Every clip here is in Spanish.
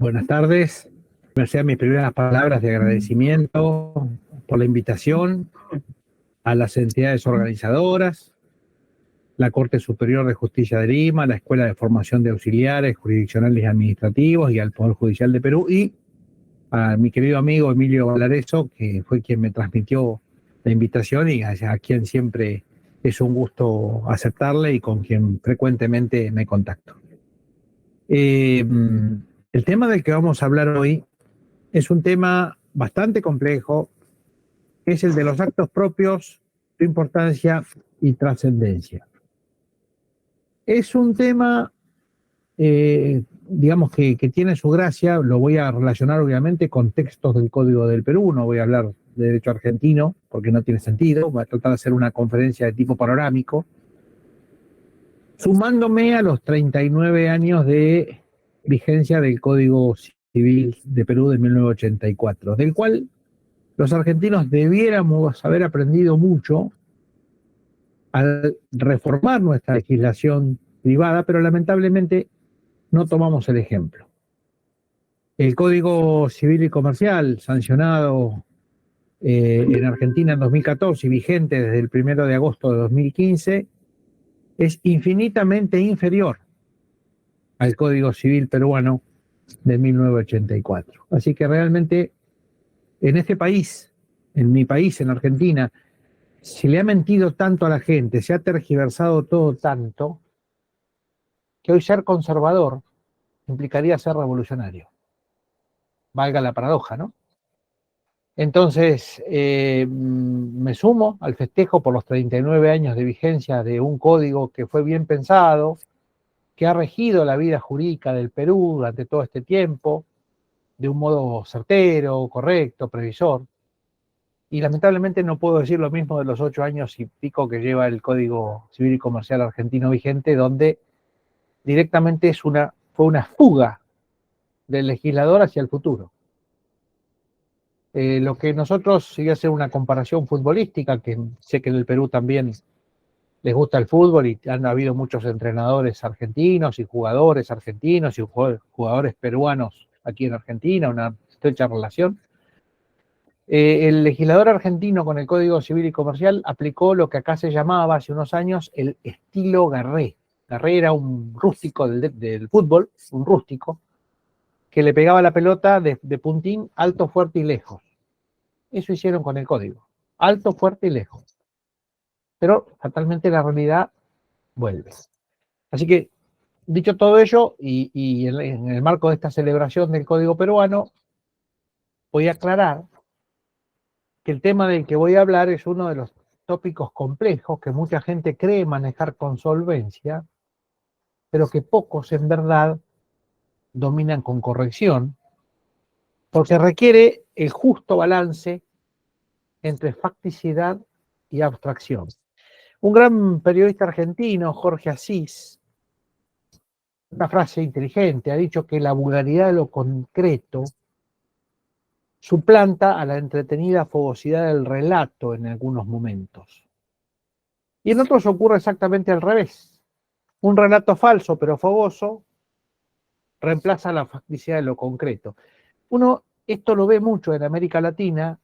Buenas tardes. Me sean mis primeras palabras de agradecimiento por la invitación a las entidades organizadoras, la Corte Superior de Justicia de Lima, la Escuela de Formación de Auxiliares Jurisdiccionales y Administrativos y al Poder Judicial de Perú, y a mi querido amigo Emilio Valareso, que fue quien me transmitió la invitación y a quien siempre es un gusto aceptarle y con quien frecuentemente me contacto. El tema del que vamos a hablar hoy es un tema bastante complejo, que es el de los actos propios, su importancia y trascendencia. Es un tema, digamos, que tiene su gracia. Lo voy a relacionar obviamente con textos del Código del Perú, no voy a hablar de derecho argentino porque no tiene sentido, voy a tratar de hacer una conferencia de tipo panorámico, sumándome a los 39 años de vigencia del Código Civil de Perú de 1984, del cual los argentinos debiéramos haber aprendido mucho al reformar nuestra legislación privada, pero lamentablemente no tomamos el ejemplo. El Código Civil y Comercial, sancionado en Argentina en 2014 y vigente desde el 1 de agosto de 2015, es infinitamente inferior al Código Civil peruano de 1984. Así que realmente en este país, en mi país, en Argentina, se le ha mentido tanto a la gente, se ha tergiversado todo tanto, que hoy ser conservador implicaría ser revolucionario. Valga la paradoja, ¿no? Entonces, me sumo al festejo por los 39 años de vigencia de un código que fue bien pensado, que ha regido la vida jurídica del Perú durante todo este tiempo, de un modo certero, correcto, previsor. Y lamentablemente no puedo decir lo mismo de los 8 años y pico que lleva el Código Civil y Comercial argentino vigente, donde directamente fue una fuga del legislador hacia el futuro. Lo que nosotros, si voy a hacer una comparación futbolística, que sé que en el Perú también les gusta el fútbol y han habido muchos entrenadores argentinos y jugadores argentinos y jugadores peruanos aquí en Argentina, una estrecha relación. El legislador argentino con el Código Civil y Comercial aplicó lo que acá se llamaba hace unos años el estilo Garré. Garré era un rústico del fútbol, un rústico, que le pegaba la pelota de puntín alto, fuerte y lejos. Eso hicieron con el código. Alto, fuerte y lejos. Pero fatalmente la realidad vuelve. Así que, dicho todo ello, y en el marco de esta celebración del código peruano, voy a aclarar que el tema del que voy a hablar es uno de los tópicos complejos que mucha gente cree manejar con solvencia, pero que pocos en verdad dominan con corrección, porque requiere el justo balance entre facticidad y abstracción. Un gran periodista argentino, Jorge Asís, una frase inteligente, ha dicho que la vulgaridad de lo concreto suplanta a la entretenida fogosidad del relato en algunos momentos. Y en otros ocurre exactamente al revés. Un relato falso pero fogoso reemplaza la facticidad de lo concreto. Esto lo ve mucho en América Latina.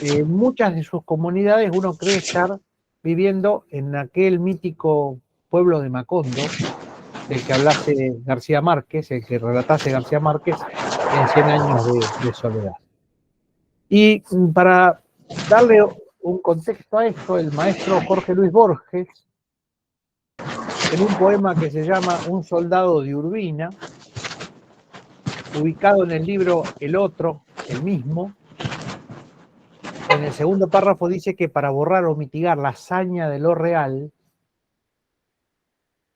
En muchas de sus comunidades uno cree estar viviendo en aquel mítico pueblo de Macondo, del que hablase García Márquez, el que relatase García Márquez en 100 años de soledad. Y para darle un contexto a esto, el maestro Jorge Luis Borges, en un poema que se llama Un soldado de Urbina, ubicado en el libro El Otro, el mismo, en el segundo párrafo dice que para borrar o mitigar la hazaña de lo real,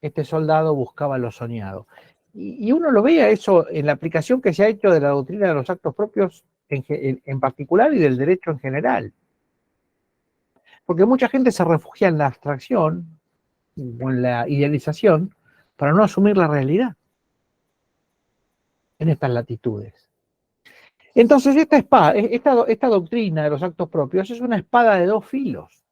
este soldado buscaba lo soñado. Y uno lo ve a eso en la aplicación que se ha hecho de la doctrina de los actos propios en particular y del derecho en general. Porque mucha gente se refugia en la abstracción o en la idealización para no asumir la realidad en estas latitudes. Entonces esta doctrina de los actos propios es una espada de dos filos,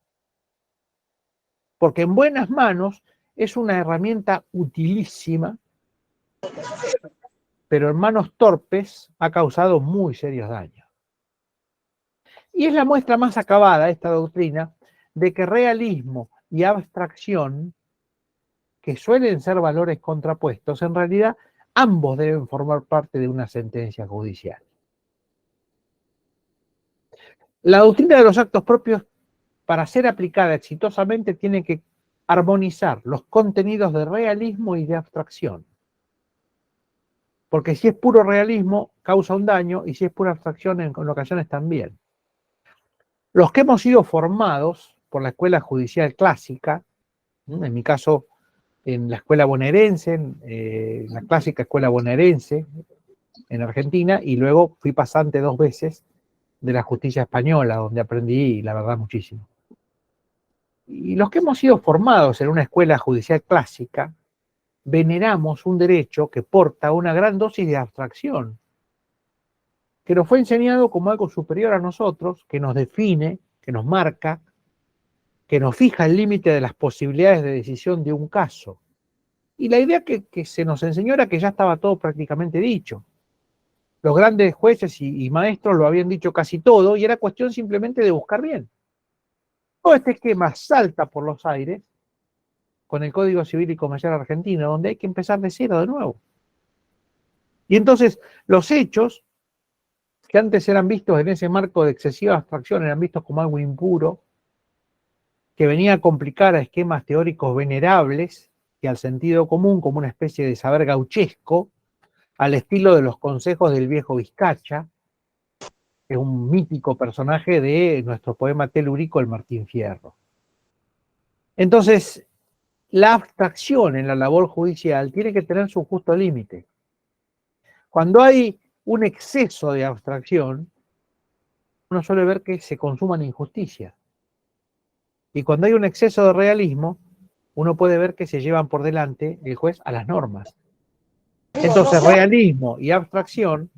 porque en buenas manos es una herramienta utilísima, pero en manos torpes ha causado muy serios daños. Y es la muestra más acabada, esta doctrina, de que realismo y abstracción, que suelen ser valores contrapuestos, en realidad ambos deben formar parte de una sentencia judicial. La doctrina de los actos propios, para ser aplicada exitosamente, tiene que armonizar los contenidos de realismo y de abstracción. Porque si es puro realismo, causa un daño, y si es pura abstracción, en ocasiones también. Los que hemos sido formados por la escuela judicial clásica, en mi caso, en la escuela bonaerense, en la clásica escuela bonaerense en Argentina, y luego fui pasante 2 veces de la justicia española, donde aprendí, la verdad, muchísimo. Y los que hemos sido formados en una escuela judicial clásica, veneramos un derecho que porta una gran dosis de abstracción, que nos fue enseñado como algo superior a nosotros, que nos define, que nos marca, que nos fija el límite de las posibilidades de decisión de un caso. Y la idea que se nos enseñó era que ya estaba todo prácticamente dicho. Los grandes jueces y maestros lo habían dicho casi todo, y era cuestión simplemente de buscar bien. Todo este esquema salta por los aires con el Código Civil y Comercial argentino, donde hay que empezar de cero de nuevo. Y entonces los hechos, que antes eran vistos en ese marco de excesiva abstracción, eran vistos como algo impuro, que venía a complicar a esquemas teóricos venerables y al sentido común como una especie de saber gauchesco, al estilo de los consejos del viejo Vizcacha, que es un mítico personaje de nuestro poema telúrico, el Martín Fierro. Entonces, la abstracción en la labor judicial tiene que tener su justo límite. Cuando hay un exceso de abstracción, uno suele ver que se consuman injusticias. Y cuando hay un exceso de realismo, uno puede ver que se llevan por delante el juez a las normas. Entonces, realismo y abstracción,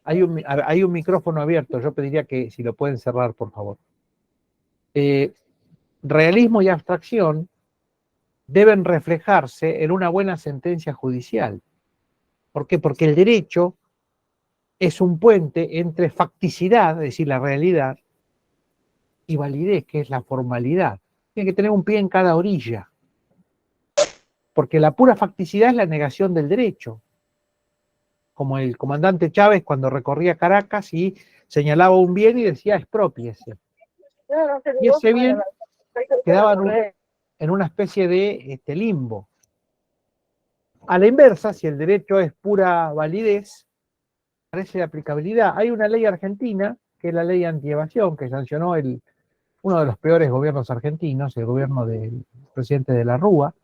hay un micrófono abierto, yo pediría que si lo pueden cerrar, por favor. Realismo y abstracción deben reflejarse en una buena sentencia judicial. ¿Por qué? Porque el derecho es un puente entre facticidad, es decir, la realidad, y validez, que es la formalidad. Tiene que tener un pie en cada orilla. Porque la pura facticidad es la negación del derecho. Como el comandante Chávez cuando recorría Caracas y señalaba un bien y decía exprópiese. Y ese bien quedaba en una especie de limbo. A la inversa, si el derecho es pura validez, carece de aplicabilidad. Hay una ley argentina, que es la ley antievasión, que sancionó uno de los peores gobiernos argentinos, el gobierno del presidente de la Rúa,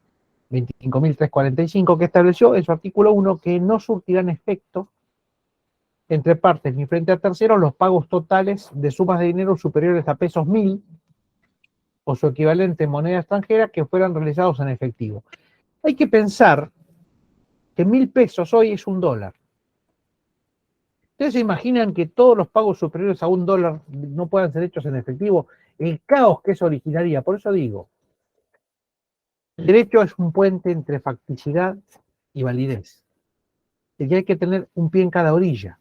25.345, que estableció en su artículo 1 que no surtirán efecto entre partes ni frente a terceros los pagos totales de sumas de dinero superiores a pesos 1.000 o su equivalente en moneda extranjera que fueran realizados en efectivo. Hay que pensar que 1.000 pesos hoy es $1. ¿Ustedes se imaginan que todos los pagos superiores a $1 no puedan ser hechos en efectivo? El caos que eso originaría. Por eso digo, el derecho es un puente entre facticidad y validez. Y hay que tener un pie en cada orilla.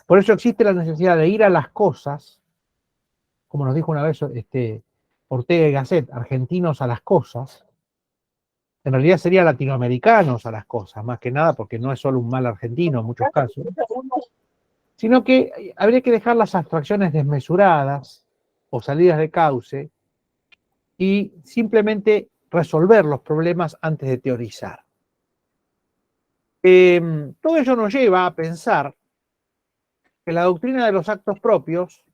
Por eso existe la necesidad de ir a las cosas, como nos dijo una vez Ortega y Gasset, argentinos a las cosas. En realidad sería latinoamericanos a las cosas, más que nada, porque no es solo un mal argentino en muchos casos, sino que habría que dejar las abstracciones desmesuradas o salidas de cauce y simplemente resolver los problemas antes de teorizar. Todo ello nos lleva a pensar que la doctrina de los actos propios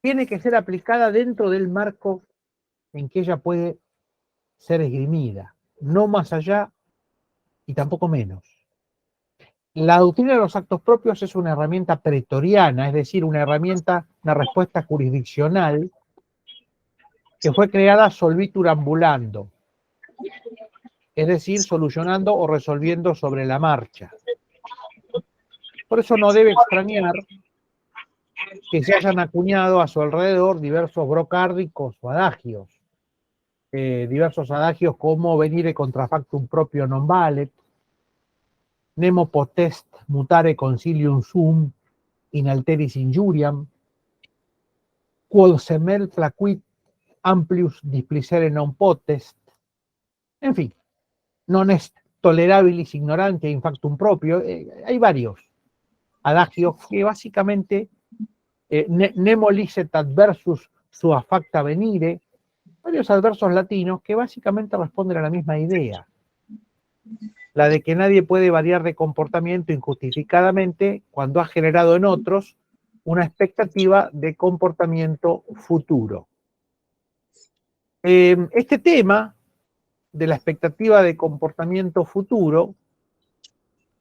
tiene que ser aplicada dentro del marco en que ella puede ser esgrimida, no más allá y tampoco menos. La doctrina de los actos propios es una herramienta pretoriana, es decir, una respuesta jurisdiccional que fue creada solvitur ambulando, es decir, solucionando o resolviendo sobre la marcha. Por eso no debe extrañar que se hayan acuñado a su alrededor diversos brocárdicos o adagios. Diversos adagios como venire contra factum proprio non valet, nemo potest mutare consilium sum in alteris injuriam, quod semel placuit amplius displicere non potest. En fin, non est tolerabilis ignorante in factum propio. Hay varios adagios que básicamente nemo licet adversus sua facta venire, varios adversos latinos que básicamente responden a la misma idea, la de que nadie puede variar de comportamiento injustificadamente cuando ha generado en otros una expectativa de comportamiento futuro. Este tema de la expectativa de comportamiento futuro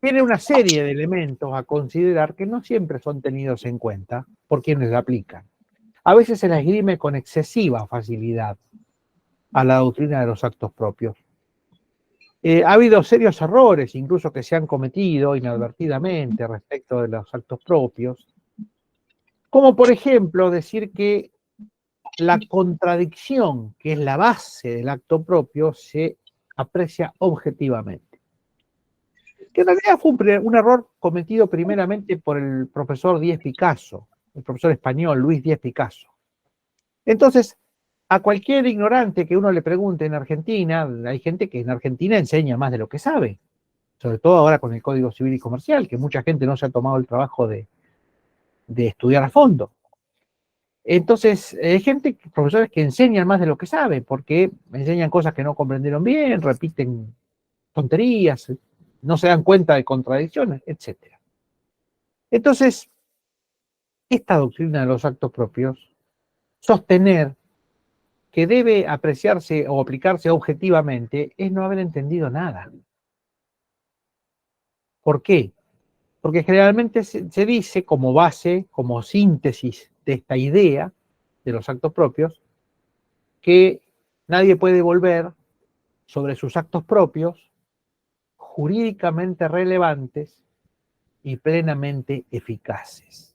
tiene una serie de elementos a considerar que no siempre son tenidos en cuenta por quienes la aplican. A veces se la esgrime con excesiva facilidad a la doctrina de los actos propios. Ha habido serios errores, incluso que se han cometido inadvertidamente respecto de los actos propios, como por ejemplo decir que la contradicción, que es la base del acto propio, se aprecia objetivamente. Que en realidad fue un error cometido primeramente por el profesor Díez Picasso, el profesor español Luis Díez Picasso. Entonces, a cualquier ignorante que uno le pregunte en Argentina, hay gente que en Argentina enseña más de lo que sabe, sobre todo ahora con el Código Civil y Comercial, que mucha gente no se ha tomado el trabajo de estudiar a fondo. Entonces, hay gente, profesores que enseñan más de lo que saben, porque enseñan cosas que no comprendieron bien, repiten tonterías, no se dan cuenta de contradicciones, etc. Entonces, esta doctrina de los actos propios, sostener que debe apreciarse o aplicarse objetivamente, es no haber entendido nada. ¿Por qué? Porque generalmente se dice como base, como síntesis de esta idea de los actos propios, que nadie puede volver sobre sus actos propios jurídicamente relevantes y plenamente eficaces.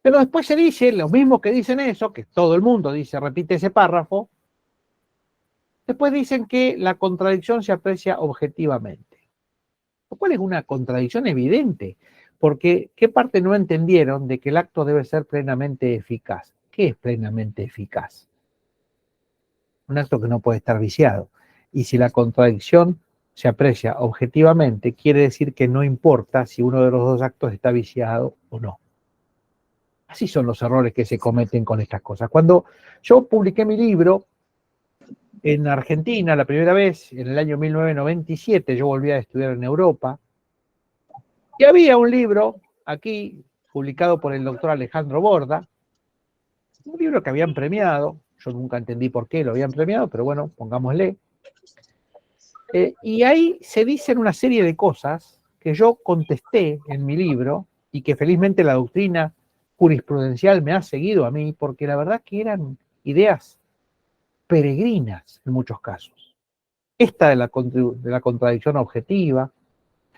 Pero después se dice, lo mismo que dicen eso, que todo el mundo dice, repite ese párrafo, después dicen que la contradicción se aprecia objetivamente, lo cual es una contradicción evidente, porque ¿qué parte no entendieron de que el acto debe ser plenamente eficaz? ¿Qué es plenamente eficaz? Un acto que no puede estar viciado. Y si la contradicción se aprecia objetivamente, quiere decir que no importa si uno de los dos actos está viciado o no. Así son los errores que se cometen con estas cosas. Cuando yo publiqué mi libro en Argentina la primera vez, en el año 1997, yo volví a estudiar en Europa, y había un libro aquí, publicado por el doctor Alejandro Borda, un libro que habían premiado, yo nunca entendí por qué lo habían premiado, pero bueno, pongámosle. Y ahí se dicen una serie de cosas que yo contesté en mi libro y que felizmente la doctrina jurisprudencial me ha seguido a mí, porque la verdad que eran ideas peregrinas en muchos casos. Esta de la contradicción objetiva,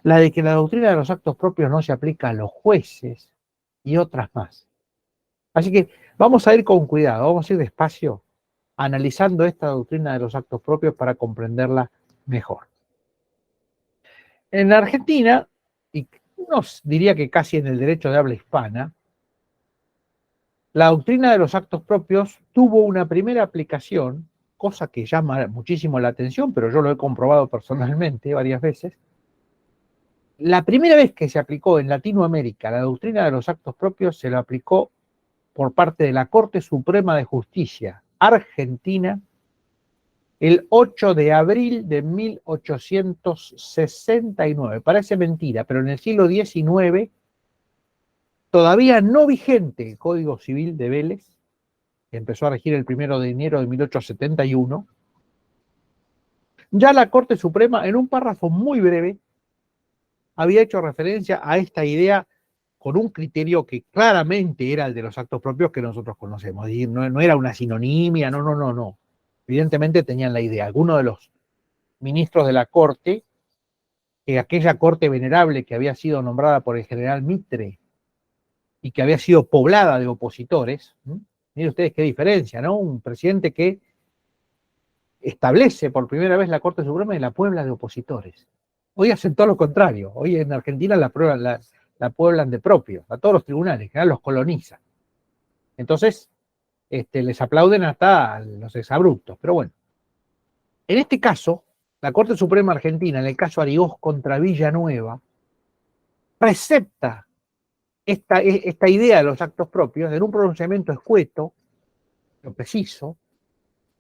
la de que la doctrina de los actos propios no se aplica a los jueces y otras más. Así que vamos a ir con cuidado, vamos a ir despacio analizando esta doctrina de los actos propios para comprenderla mejor. En Argentina, y no diría que casi en el derecho de habla hispana, la doctrina de los actos propios tuvo una primera aplicación, cosa que llama muchísimo la atención, pero yo lo he comprobado personalmente varias veces. La primera vez que se aplicó en Latinoamérica la doctrina de los actos propios se la aplicó por parte de la Corte Suprema de Justicia Argentina el 8 de abril de 1869. Parece mentira, pero en el siglo XIX, todavía no vigente el Código Civil de Vélez, que empezó a regir el 1 de enero de 1871, ya la Corte Suprema, en un párrafo muy breve, había hecho referencia a esta idea con un criterio que claramente era el de los actos propios que nosotros conocemos. Es decir, no era una sinonimia, no. Evidentemente tenían la idea. Algunos de los ministros de la Corte, que aquella Corte venerable que había sido nombrada por el general Mitre y que había sido poblada de opositores, miren ustedes qué diferencia, ¿no? Un presidente que establece por primera vez la Corte Suprema y la puebla de opositores. Hoy hacen todo lo contrario. Hoy en Argentina la pueblan de propios, a todos los tribunales, en general los colonizan. Entonces, les aplauden hasta a los exabruptos. Pero bueno, en este caso, la Corte Suprema Argentina, en el caso Arigós contra Villanueva, recepta esta idea de los actos propios en un pronunciamiento escueto, pero preciso,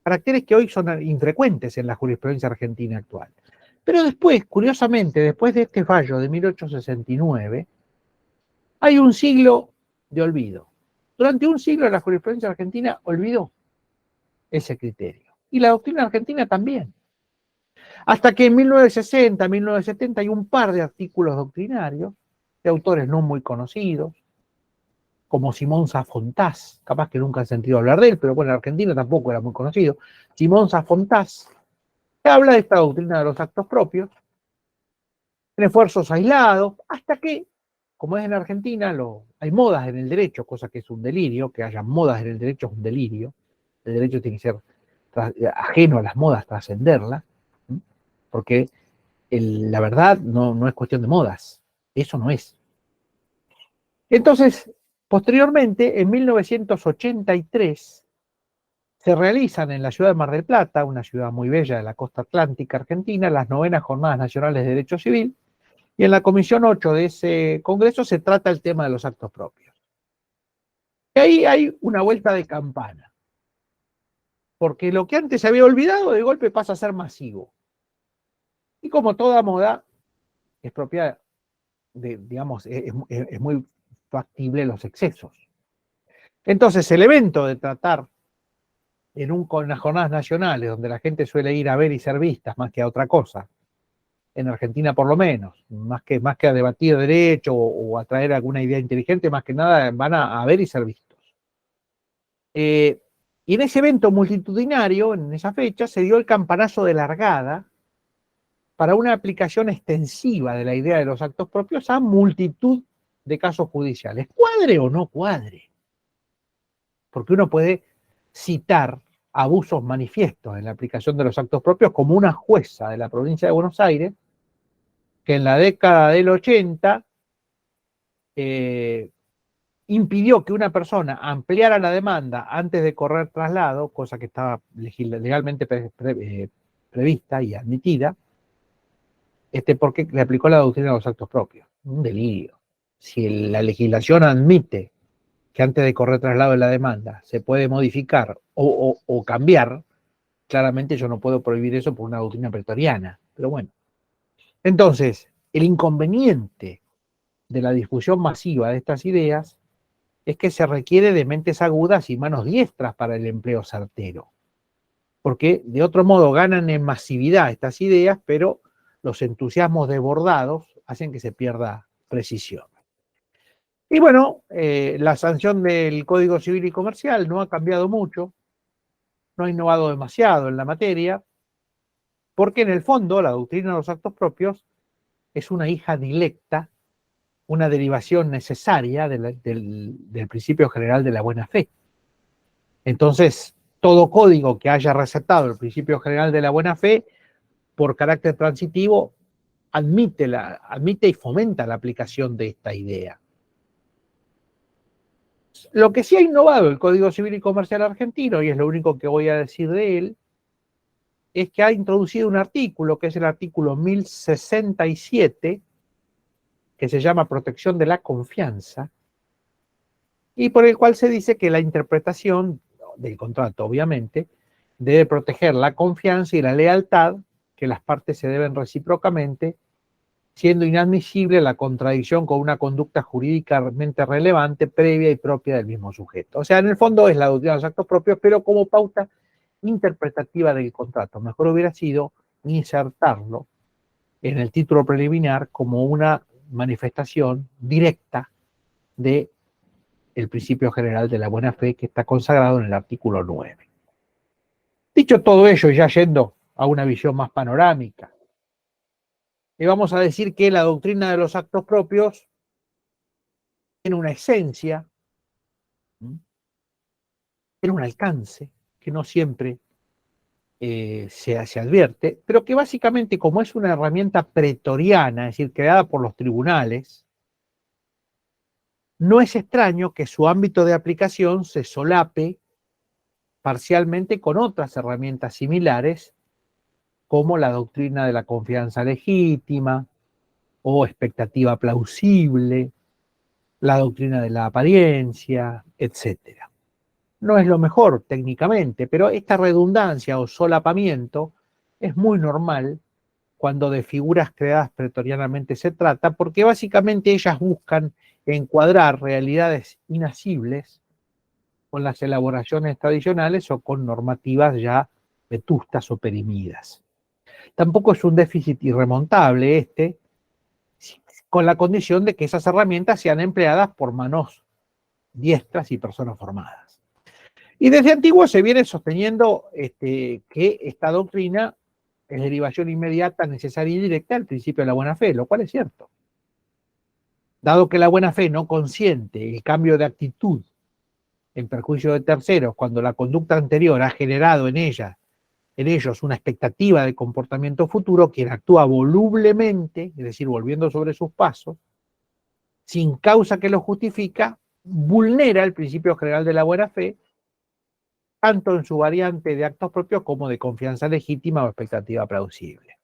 caracteres que hoy son infrecuentes en la jurisprudencia argentina actual. Pero después, curiosamente, después de este fallo de 1869, hay un siglo de olvido. Durante un siglo la jurisprudencia argentina olvidó ese criterio. Y la doctrina argentina también. Hasta que en 1960, 1970 hay un par de artículos doctrinarios de autores no muy conocidos, como Simón Safontás, capaz que nunca han sentido hablar de él, pero bueno, en Argentina tampoco era muy conocido. Simón Safontás, que habla de esta doctrina de los actos propios, en esfuerzos aislados, hasta que, como es en Argentina, hay modas en el derecho, cosa que es un delirio, que haya modas en el derecho es un delirio, el derecho tiene que ser ajeno a las modas, trascenderlas, porque la verdad no es cuestión de modas, eso no es. Entonces, posteriormente, en 1983, se realizan en la ciudad de Mar del Plata, una ciudad muy bella de la costa atlántica argentina, las 9ª Jornadas Nacionales de Derecho Civil, y en la Comisión 8 de ese congreso se trata el tema de los actos propios. Y ahí hay una vuelta de campana, porque lo que antes se había olvidado de golpe pasa a ser masivo. Y como toda moda, es propia de, digamos, es muy factible los excesos. Entonces, el evento de tratar con las jornadas nacionales, donde la gente suele ir a ver y ser vistas más que a otra cosa, en Argentina por lo menos, más que a debatir derecho o a traer alguna idea inteligente, más que nada van a ver y ser vistos. Y en ese evento multitudinario, en esa fecha, se dio el campanazo de largada para una aplicación extensiva de la idea de los actos propios a multitud de casos judiciales, cuadre o no cuadre, porque uno puede citar abusos manifiestos en la aplicación de los actos propios, como una jueza de la provincia de Buenos Aires, que en la década del 80 impidió que una persona ampliara la demanda antes de correr traslado, cosa que estaba legalmente prevista y admitida, porque le aplicó la doctrina de los actos propios. Un delirio. Si la legislación admite que antes de correr traslado de la demanda se puede modificar o cambiar, claramente yo no puedo prohibir eso por una doctrina pretoriana. Pero bueno. Entonces, el inconveniente de la discusión masiva de estas ideas es que se requiere de mentes agudas y manos diestras para el empleo certero. Porque de otro modo ganan en masividad estas ideas, pero los entusiasmos desbordados hacen que se pierda precisión. Y bueno, la sanción del Código Civil y Comercial no ha cambiado mucho, no ha innovado demasiado en la materia, porque en el fondo la doctrina de los actos propios es una hija directa, una derivación necesaria del principio general de la buena fe. Entonces, todo código que haya recetado el principio general de la buena fe, por carácter transitivo, admite y fomenta la aplicación de esta idea. Lo que sí ha innovado el Código Civil y Comercial argentino, y es lo único que voy a decir de él, es que ha introducido un artículo, que es el artículo 1067, que se llama Protección de la Confianza, y por el cual se dice que la interpretación del contrato, obviamente, debe proteger la confianza y la lealtad, que las partes se deben recíprocamente, siendo inadmisible la contradicción con una conducta jurídicamente relevante, previa y propia del mismo sujeto. O sea, en el fondo es la doctrina de los actos propios, pero como pauta interpretativa del contrato. Mejor hubiera sido insertarlo en el título preliminar como una manifestación directa de el principio general de la buena fe, que está consagrado en el artículo 9. Dicho todo ello, ya yendo a una visión más panorámica, le vamos a decir que la doctrina de los actos propios tiene una esencia, tiene un alcance que no siempre se advierte, pero que básicamente como es una herramienta pretoriana, es decir, creada por los tribunales, no es extraño que su ámbito de aplicación se solape parcialmente con otras herramientas similares, como la doctrina de la confianza legítima o expectativa plausible, la doctrina de la apariencia, etcétera. No es lo mejor técnicamente, pero esta redundancia o solapamiento es muy normal cuando de figuras creadas pretorianamente se trata, porque básicamente ellas buscan encuadrar realidades inasibles con las elaboraciones tradicionales o con normativas ya vetustas o perimidas. Tampoco es un déficit irremontable este, con la condición de que esas herramientas sean empleadas por manos diestras y personas formadas. Y desde antiguo se viene sosteniendo que esta doctrina es derivación inmediata, necesaria y directa del principio de la buena fe, lo cual es cierto. Dado que la buena fe no consiente el cambio de actitud en perjuicio de terceros cuando la conducta anterior ha generado en ellos una expectativa de comportamiento futuro, quien actúa volublemente, es decir, volviendo sobre sus pasos, sin causa que lo justifica, vulnera el principio general de la buena fe, tanto en su variante de actos propios como de confianza legítima o expectativa plausible.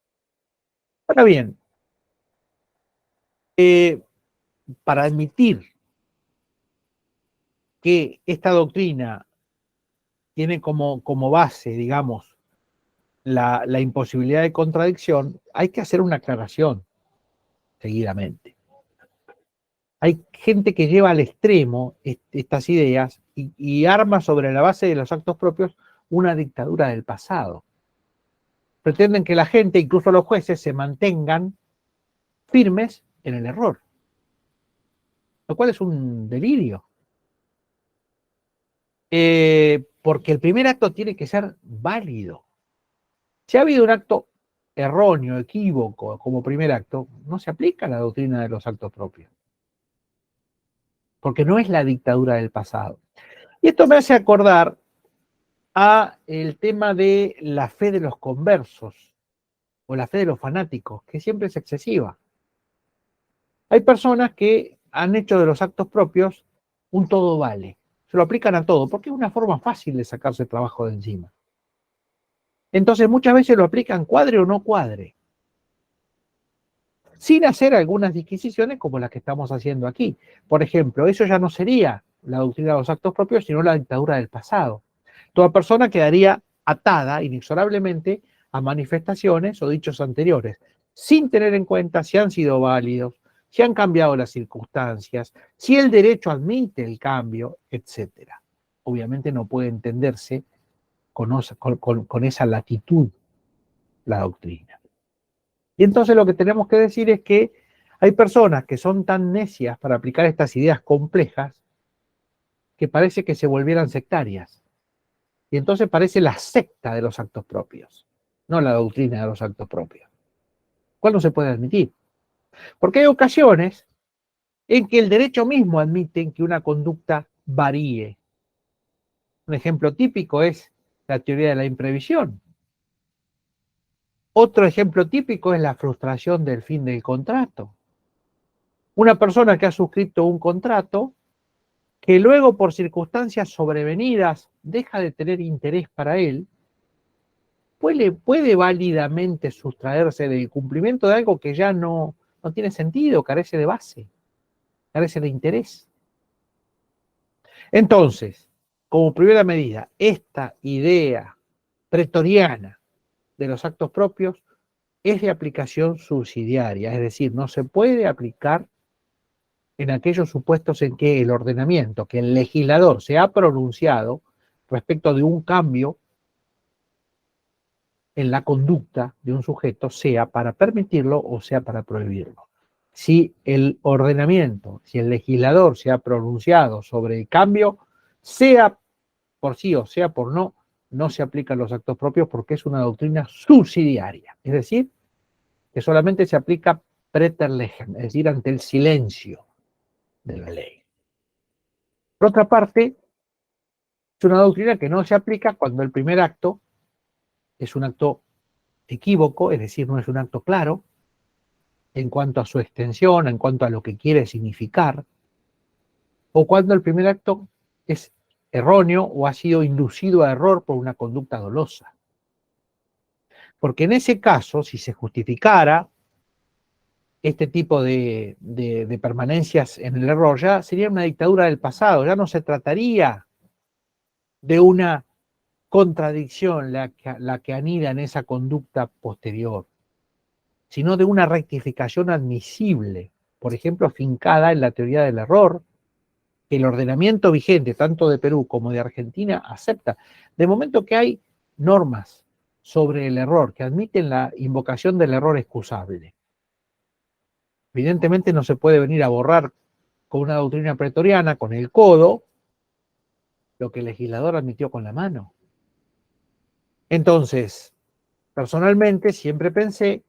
Ahora bien, para admitir que esta doctrina tiene como base, digamos, la imposibilidad de contradicción, hay que hacer una aclaración seguidamente. Hay gente que lleva al extremo estas ideas y arma sobre la base de los actos propios una dictadura del pasado. Pretenden que la gente, incluso los jueces, se mantengan firmes en el error, lo cual es un delirio. Porque el primer acto tiene que ser válido. Si ha habido un acto erróneo, equívoco, como primer acto, no se aplica la doctrina de los actos propios, porque no es la dictadura del pasado. Y esto me hace acordar a el tema de la fe de los conversos o la fe de los fanáticos, que siempre es excesiva. Hay personas que han hecho de los actos propios un todo vale, se lo aplican a todo, porque es una forma fácil de sacarse trabajo de encima. Entonces muchas veces lo aplican cuadre o no cuadre, sin hacer algunas disquisiciones como las que estamos haciendo aquí. Por ejemplo, eso ya no sería la doctrina de los actos propios, sino la dictadura del pasado. Toda persona quedaría atada inexorablemente a manifestaciones o dichos anteriores, sin tener en cuenta si han sido válidos, si han cambiado las circunstancias, si el derecho admite el cambio, etc. Obviamente no puede entenderse con esa latitud la doctrina. Y entonces lo que tenemos que decir es que hay personas que son tan necias para aplicar estas ideas complejas que parece que se volvieran sectarias. Y entonces parece la secta de los actos propios, no la doctrina de los actos propios. ¿Cuál no se puede admitir? Porque hay ocasiones en que el derecho mismo admite que una conducta varíe. Un ejemplo típico es la teoría de la imprevisión. Otro ejemplo típico es la frustración del fin del contrato. Una persona que ha suscrito un contrato que luego por circunstancias sobrevenidas deja de tener interés para él, puede válidamente sustraerse del cumplimiento de algo que ya no tiene sentido, carece de base, carece de interés. Entonces, como primera medida, esta idea pretoriana de los actos propios es de aplicación subsidiaria, es decir, no se puede aplicar en aquellos supuestos en que el ordenamiento, que el legislador se ha pronunciado respecto de un cambio en la conducta de un sujeto, sea para permitirlo o sea para prohibirlo. Si el ordenamiento, si el legislador se ha pronunciado sobre el cambio, sea por sí o sea por no, no se aplican los actos propios porque es una doctrina subsidiaria, es decir, que solamente se aplica preter legem, es decir, ante el silencio de la ley. Por otra parte, es una doctrina que no se aplica cuando el primer acto es un acto equívoco, es decir, no es un acto claro en cuanto a su extensión, en cuanto a lo que quiere significar, o cuando el primer acto es erróneo o ha sido inducido a error por una conducta dolosa. Porque en ese caso, si se justificara este tipo de permanencias en el error, ya sería una dictadura del pasado, ya no se trataría de una contradicción la que anida en esa conducta posterior, sino de una rectificación admisible, por ejemplo, afincada en la teoría del error, que el ordenamiento vigente, tanto de Perú como de Argentina, acepta. De momento que hay normas sobre el error que admiten la invocación del error excusable. Evidentemente no se puede venir a borrar con una doctrina pretoriana, con el codo, lo que el legislador admitió con la mano. Entonces, personalmente siempre pensé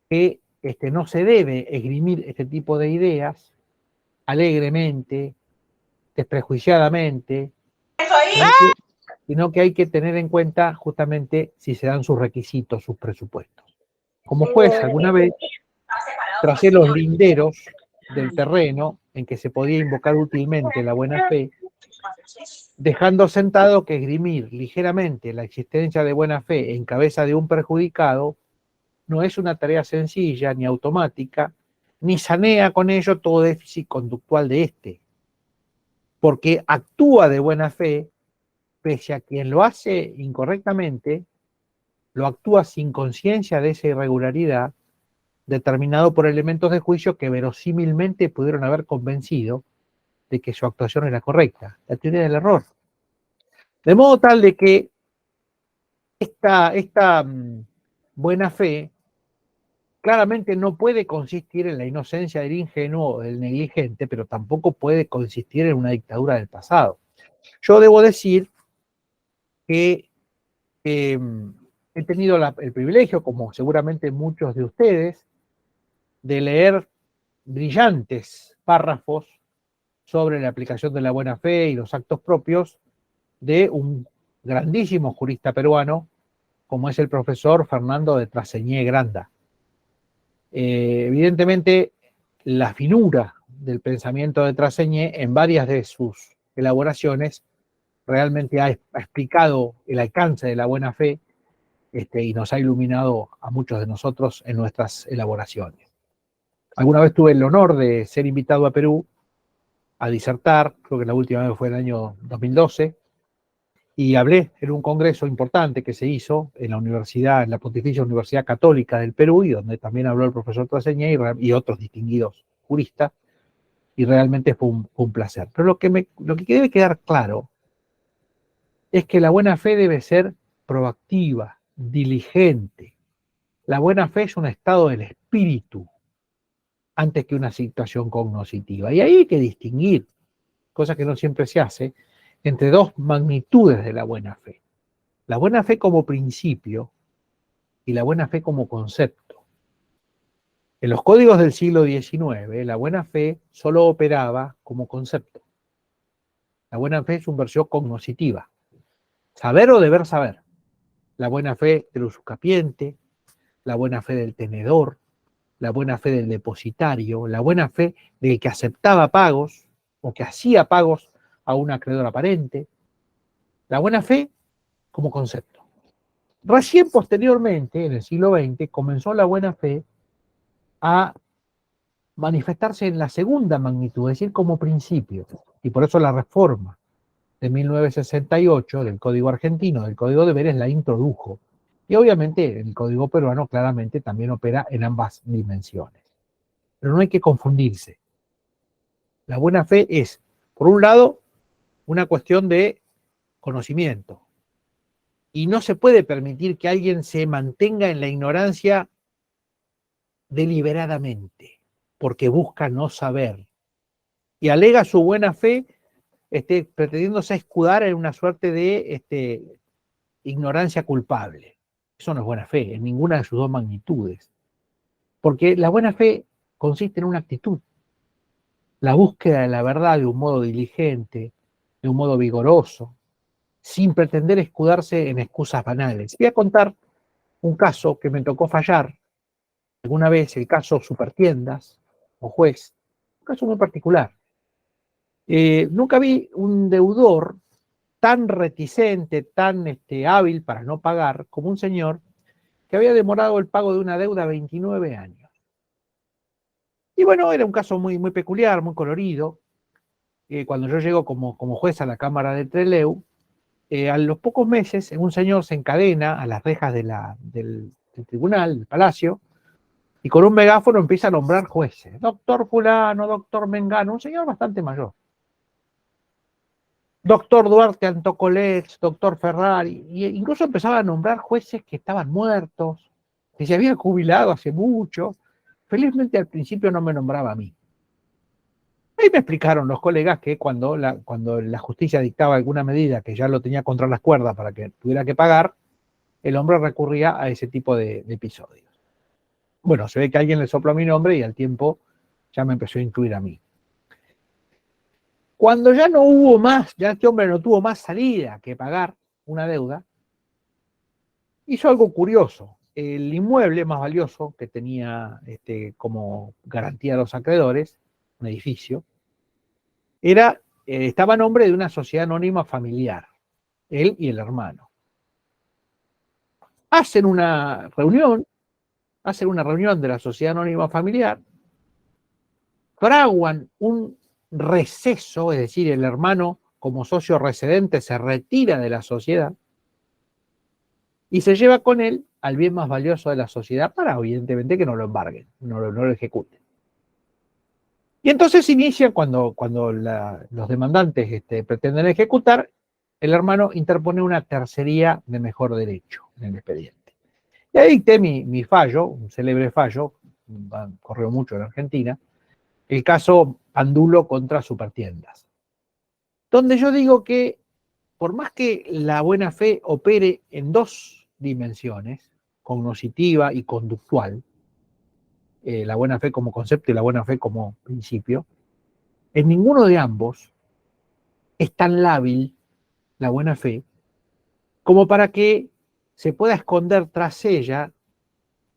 que no se debe esgrimir este tipo de ideas alegremente, desprejuiciadamente, sino que hay que tener en cuenta justamente si se dan sus requisitos, sus presupuestos. Como juez, alguna vez tracé los linderos del terreno en que se podía invocar útilmente la buena fe, dejando sentado que esgrimir ligeramente la existencia de buena fe en cabeza de un perjudicado no es una tarea sencilla ni automática, ni sanea con ello todo déficit conductual de éste, porque actúa de buena fe, pese a quien lo hace incorrectamente, lo actúa sin conciencia de esa irregularidad, determinado por elementos de juicio que verosímilmente pudieron haber convencido de que su actuación era correcta, la teoría del error. De modo tal de que esta buena fe claramente no puede consistir en la inocencia del ingenuo o del negligente, pero tampoco puede consistir en una dictadura del pasado. Yo debo decir que he tenido el privilegio, como seguramente muchos de ustedes, de leer brillantes párrafos sobre la aplicación de la buena fe y los actos propios de un grandísimo jurista peruano, como es el profesor Fernando de Traseñé Granda. Evidentemente, la finura del pensamiento de Traseñé en varias de sus elaboraciones realmente ha explicado el alcance de la buena fe y nos ha iluminado a muchos de nosotros en nuestras elaboraciones. Alguna vez tuve el honor de ser invitado a Perú a disertar, creo que la última vez fue en el año 2012, y hablé en un congreso importante que se hizo en la universidad, en la Pontificia Universidad Católica del Perú, y donde también habló el profesor Traseñé y otros distinguidos juristas, y realmente fue un placer. Pero lo que debe quedar claro es que la buena fe debe ser proactiva, diligente. La buena fe es un estado del espíritu antes que una situación cognoscitiva. Y ahí hay que distinguir, cosa que no siempre se hace, entre dos magnitudes de la buena fe. La buena fe como principio y la buena fe como concepto. En los códigos del siglo XIX, la buena fe solo operaba como concepto. La buena fe es una versión cognoscitiva. Saber o deber saber. La buena fe del usucapiente, la buena fe del tenedor, la buena fe del depositario, la buena fe del que aceptaba pagos o que hacía pagos a un acreedor aparente. La buena fe como concepto. Recién posteriormente, en el siglo XX, comenzó la buena fe a manifestarse en la segunda magnitud, es decir, como principio. Y por eso la reforma de 1968 del Código Argentino, del Código de Deberes, la introdujo. Y obviamente el Código Peruano claramente también opera en ambas dimensiones. Pero no hay que confundirse. La buena fe es, por un lado, una cuestión de conocimiento. Y no se puede permitir que alguien se mantenga en la ignorancia deliberadamente, porque busca no saber. Y alega su buena fe pretendiéndose escudar en una suerte de ignorancia culpable. Eso no es buena fe, en ninguna de sus dos magnitudes. Porque la buena fe consiste en una actitud, la búsqueda de la verdad de un modo diligente, de un modo vigoroso, sin pretender escudarse en excusas banales. Voy a contar un caso que me tocó fallar alguna vez, el caso Supertiendas, o juez, un caso muy particular. Nunca vi un deudor tan reticente, tan hábil para no pagar, como un señor que había demorado el pago de una deuda 29 años. Y bueno, era un caso muy, muy peculiar, muy colorido. Cuando yo llego como juez a la Cámara de Trelew, a los pocos meses, un señor se encadena a las rejas del tribunal, del palacio, y con un megáfono empieza a nombrar jueces. Doctor fulano, doctor Mengano, un señor bastante mayor. Doctor Duarte Antocolets, doctor Ferrari, e incluso empezaba a nombrar jueces que estaban muertos, que se habían jubilado hace mucho. Felizmente al principio no me nombraba a mí. Ahí me explicaron los colegas que cuando la justicia dictaba alguna medida que ya lo tenía contra las cuerdas para que tuviera que pagar, el hombre recurría a ese tipo de episodios. Bueno, se ve que alguien le sopló mi nombre y al tiempo ya me empezó a incluir a mí. Cuando ya no hubo más, ya este hombre no tuvo más salida que pagar una deuda, hizo algo curioso. El inmueble más valioso que tenía como garantía a los acreedores, un edificio, estaba a nombre de una sociedad anónima familiar, él y el hermano. Hacen una reunión de la sociedad anónima familiar, fraguan un receso, es decir, el hermano como socio residente se retira de la sociedad y se lleva con él al bien más valioso de la sociedad para, evidentemente, que no lo embarguen, no lo ejecuten. Y entonces inicia cuando los demandantes pretenden ejecutar, el hermano interpone una tercería de mejor derecho en el expediente. Y ahí dicté mi fallo, un célebre fallo, corrió mucho en Argentina, el caso Pandulo contra Supertiendas, donde yo digo que por más que la buena fe opere en dos dimensiones, cognoscitiva y conductual, la buena fe como concepto y la buena fe como principio, en ninguno de ambos es tan lábil la buena fe como para que se pueda esconder tras ella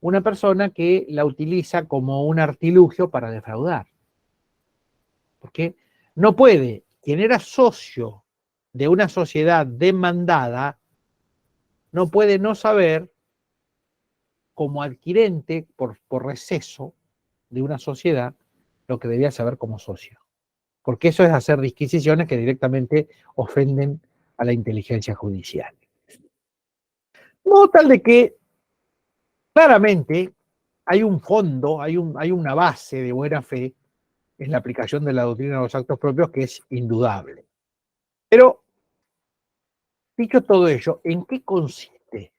una persona que la utiliza como un artilugio para defraudar. Porque no puede, quien era socio de una sociedad demandada, no puede no saber como adquirente por receso de una sociedad lo que debía saber como socio. Porque eso es hacer disquisiciones que directamente ofenden a la inteligencia judicial. No tal de que claramente hay un fondo, hay una base de buena fe en la aplicación de la doctrina de los actos propios que es indudable. Pero, dicho todo ello, ¿en qué consiste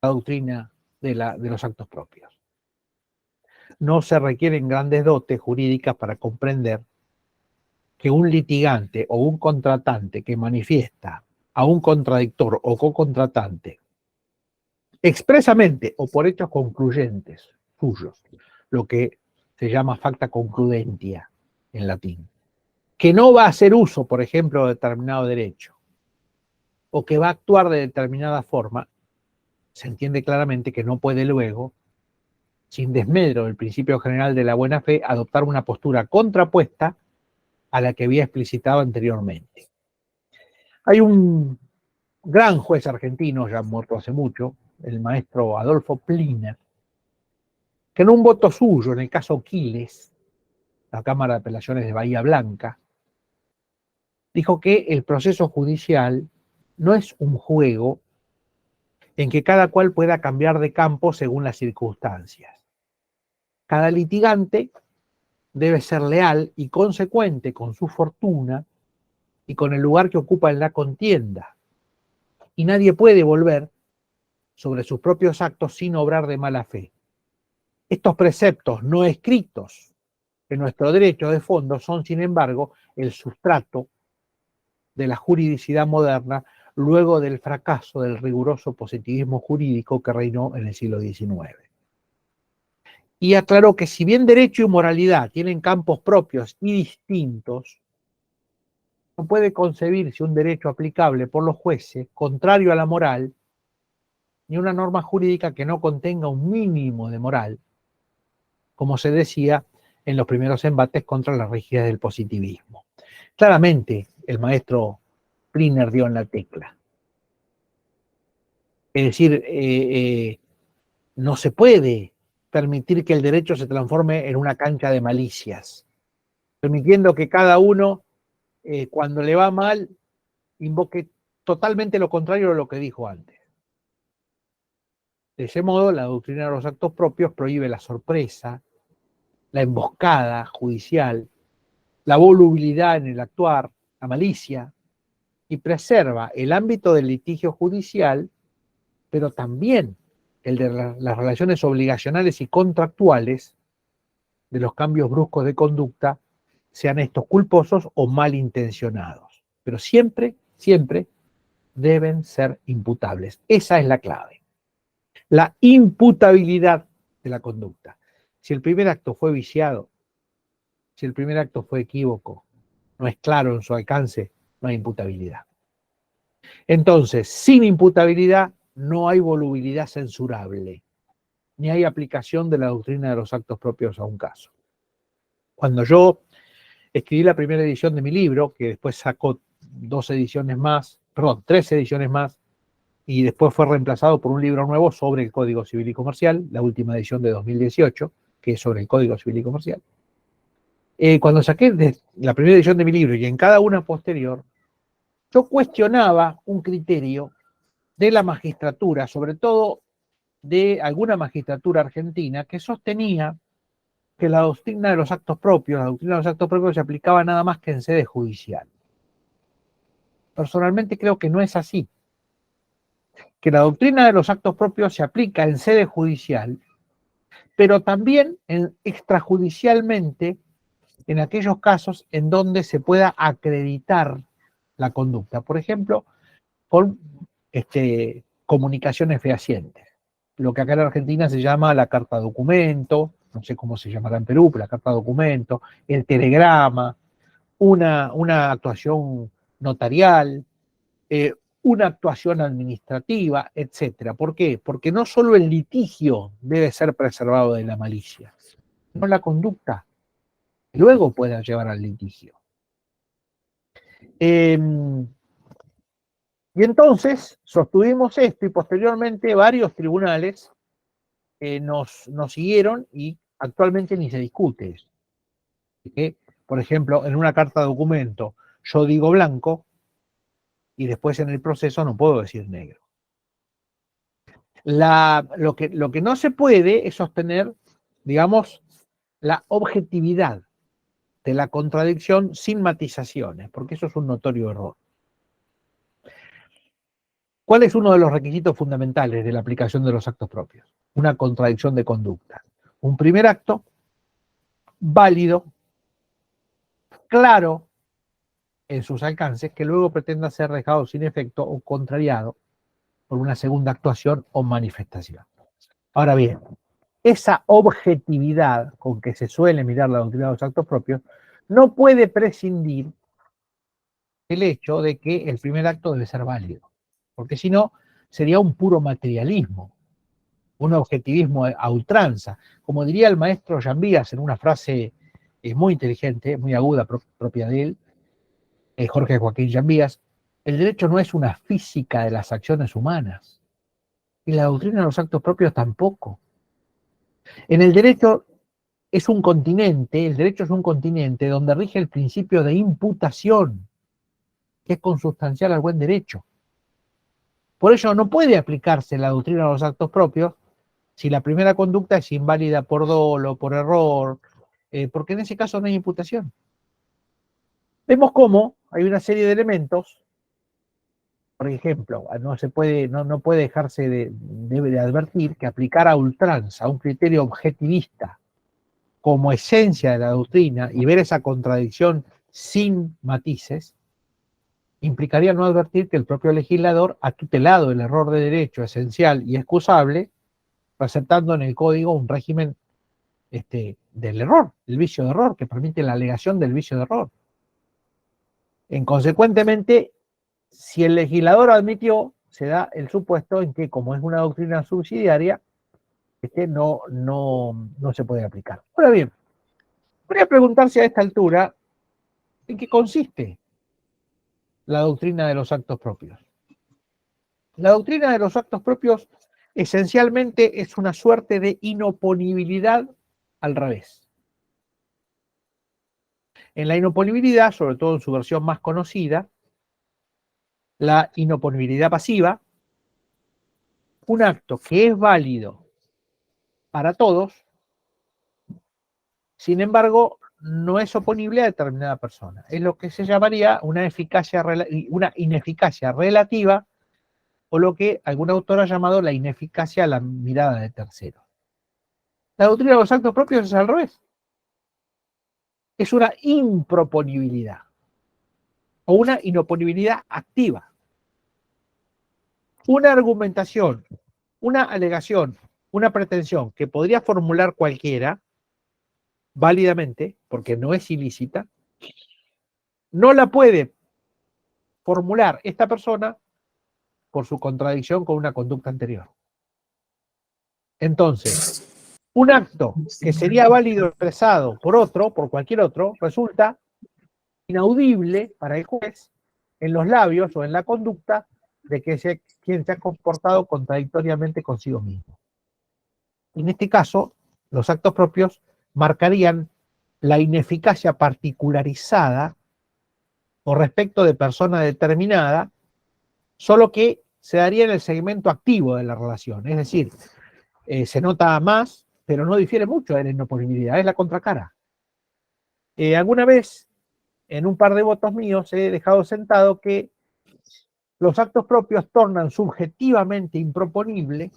la doctrina de los actos propios? No se requieren grandes dotes jurídicas para comprender que un litigante o un contratante que manifiesta a un contradictor o co-contratante expresamente o por hechos concluyentes suyos, lo que se llama facta concludentia en latín, que no va a hacer uso, por ejemplo, de determinado derecho, o que va a actuar de determinada forma, se entiende claramente que no puede luego, sin desmedro del principio general de la buena fe, adoptar una postura contrapuesta a la que había explicitado anteriormente. Hay un gran juez argentino, ya muerto hace mucho, el maestro Adolfo Pliner, que en un voto suyo, en el caso Quiles, la Cámara de Apelaciones de Bahía Blanca, dijo que el proceso judicial no es un juego en que cada cual pueda cambiar de campo según las circunstancias. Cada litigante debe ser leal y consecuente con su fortuna y con el lugar que ocupa en la contienda. Y nadie puede volver sobre sus propios actos sin obrar de mala fe. Estos preceptos no escritos en nuestro derecho de fondo son, sin embargo, el sustrato de la juridicidad moderna luego del fracaso del riguroso positivismo jurídico que reinó en el siglo XIX. Y aclaró que si bien derecho y moralidad tienen campos propios y distintos, no puede concebirse un derecho aplicable por los jueces contrario a la moral, ni una norma jurídica que no contenga un mínimo de moral, como se decía en los primeros embates contra la rigidez del positivismo. Claramente, el maestro Pliner dio en la tecla. Es decir, no se puede permitir que el derecho se transforme en una cancha de malicias, permitiendo que cada uno, cuando le va mal, invoque totalmente lo contrario de lo que dijo antes. De ese modo, la doctrina de los actos propios prohíbe la sorpresa, la emboscada judicial, la volubilidad en el actuar, la malicia, y preserva el ámbito del litigio judicial, pero también el de las relaciones obligacionales y contractuales, de los cambios bruscos de conducta, sean estos culposos o malintencionados. Pero siempre, siempre deben ser imputables. Esa es la clave. La imputabilidad de la conducta. Si el primer acto fue viciado, si el primer acto fue equívoco, no es claro en su alcance, no hay imputabilidad. Entonces, sin imputabilidad no hay volubilidad censurable, ni hay aplicación de la doctrina de los actos propios a un caso. Cuando yo escribí la primera edición de mi libro, que después sacó 3 ediciones más, y después fue reemplazado por un libro nuevo sobre el Código Civil y Comercial, la última edición de 2018, que es sobre el Código Civil y Comercial. Cuando saqué la primera edición de mi libro y en cada una posterior, yo cuestionaba un criterio de la magistratura, sobre todo de alguna magistratura argentina, que sostenía que la doctrina de los actos propios, se aplicaba nada más que en sede judicial. Personalmente creo que no es así, que la doctrina de los actos propios se aplica en sede judicial, pero también extrajudicialmente en aquellos casos en donde se pueda acreditar la conducta. Por ejemplo, con comunicaciones fehacientes. Lo que acá en Argentina se llama la carta documento, no sé cómo se llamará en Perú, pero la carta documento, el telegrama, una actuación notarial, una actuación administrativa, etcétera. ¿Por qué? Porque no solo el litigio debe ser preservado de la malicia, sino la conducta que luego pueda llevar al litigio. Y entonces sostuvimos esto y posteriormente varios tribunales nos siguieron y actualmente ni se discute eso. ¿Sí? Por ejemplo, en una carta de documento yo digo blanco y después en el proceso no puedo decir negro. Lo que no se puede es sostener, digamos, la objetividad de la contradicción sin matizaciones, porque eso es un notorio error. ¿Cuál es uno de los requisitos fundamentales de la aplicación de los actos propios? Una contradicción de conducta. Un primer acto válido, claro en sus alcances, que luego pretenda ser dejado sin efecto o contrariado por una segunda actuación o manifestación. Ahora bien, esa objetividad con que se suele mirar la doctrina de los actos propios no puede prescindir del hecho de que el primer acto debe ser válido, porque si no sería un puro materialismo, un objetivismo a ultranza. Como diría el maestro Llambías en una frase muy inteligente, muy aguda, propia de él, Jorge Joaquín Llambías, el derecho no es una física de las acciones humanas, y la doctrina de los actos propios tampoco. En el derecho es un continente, el derecho es un continente donde rige el principio de imputación, que es consustancial al buen derecho. Por ello no puede aplicarse la doctrina de los actos propios si la primera conducta es inválida por dolo, por error, porque en ese caso no hay imputación. Vemos cómo hay una serie de elementos, por ejemplo, no puede dejarse de advertir que aplicar a ultranza un criterio objetivista como esencia de la doctrina y ver esa contradicción sin matices, implicaría no advertir que el propio legislador ha tutelado el error de derecho esencial y excusable, receptando en el código un régimen del error, el vicio de error, que permite la alegación del vicio de error. Consecuentemente, si el legislador admitió, se da el supuesto en que, como es una doctrina subsidiaria, no se puede aplicar. Ahora bien, podría preguntarse a esta altura en qué consiste la doctrina de los actos propios. La doctrina de los actos propios esencialmente es una suerte de inoponibilidad al revés. En la inoponibilidad, sobre todo en su versión más conocida, la inoponibilidad pasiva, un acto que es válido para todos, sin embargo, no es oponible a determinada persona. Es lo que se llamaría una ineficacia relativa, o lo que algún autor ha llamado la ineficacia a la mirada de terceros. La doctrina de los actos propios es al revés. Es una improponibilidad o una inoponibilidad activa. Una argumentación, una alegación, una pretensión que podría formular cualquiera válidamente, porque no es ilícita, no la puede formular esta persona por su contradicción con una conducta anterior. Entonces, un acto que sería válido expresado por otro, por cualquier otro, resulta inaudible para el juez en los labios o en la conducta de quien se ha comportado contradictoriamente consigo mismo. En este caso, los actos propios marcarían la ineficacia particularizada o respecto de persona determinada, solo que se daría en el segmento activo de la relación. Es decir, se nota más, pero no difiere mucho de la inoponibilidad, es la contracara. Alguna vez, en un par de votos míos, he dejado sentado que los actos propios tornan subjetivamente improponible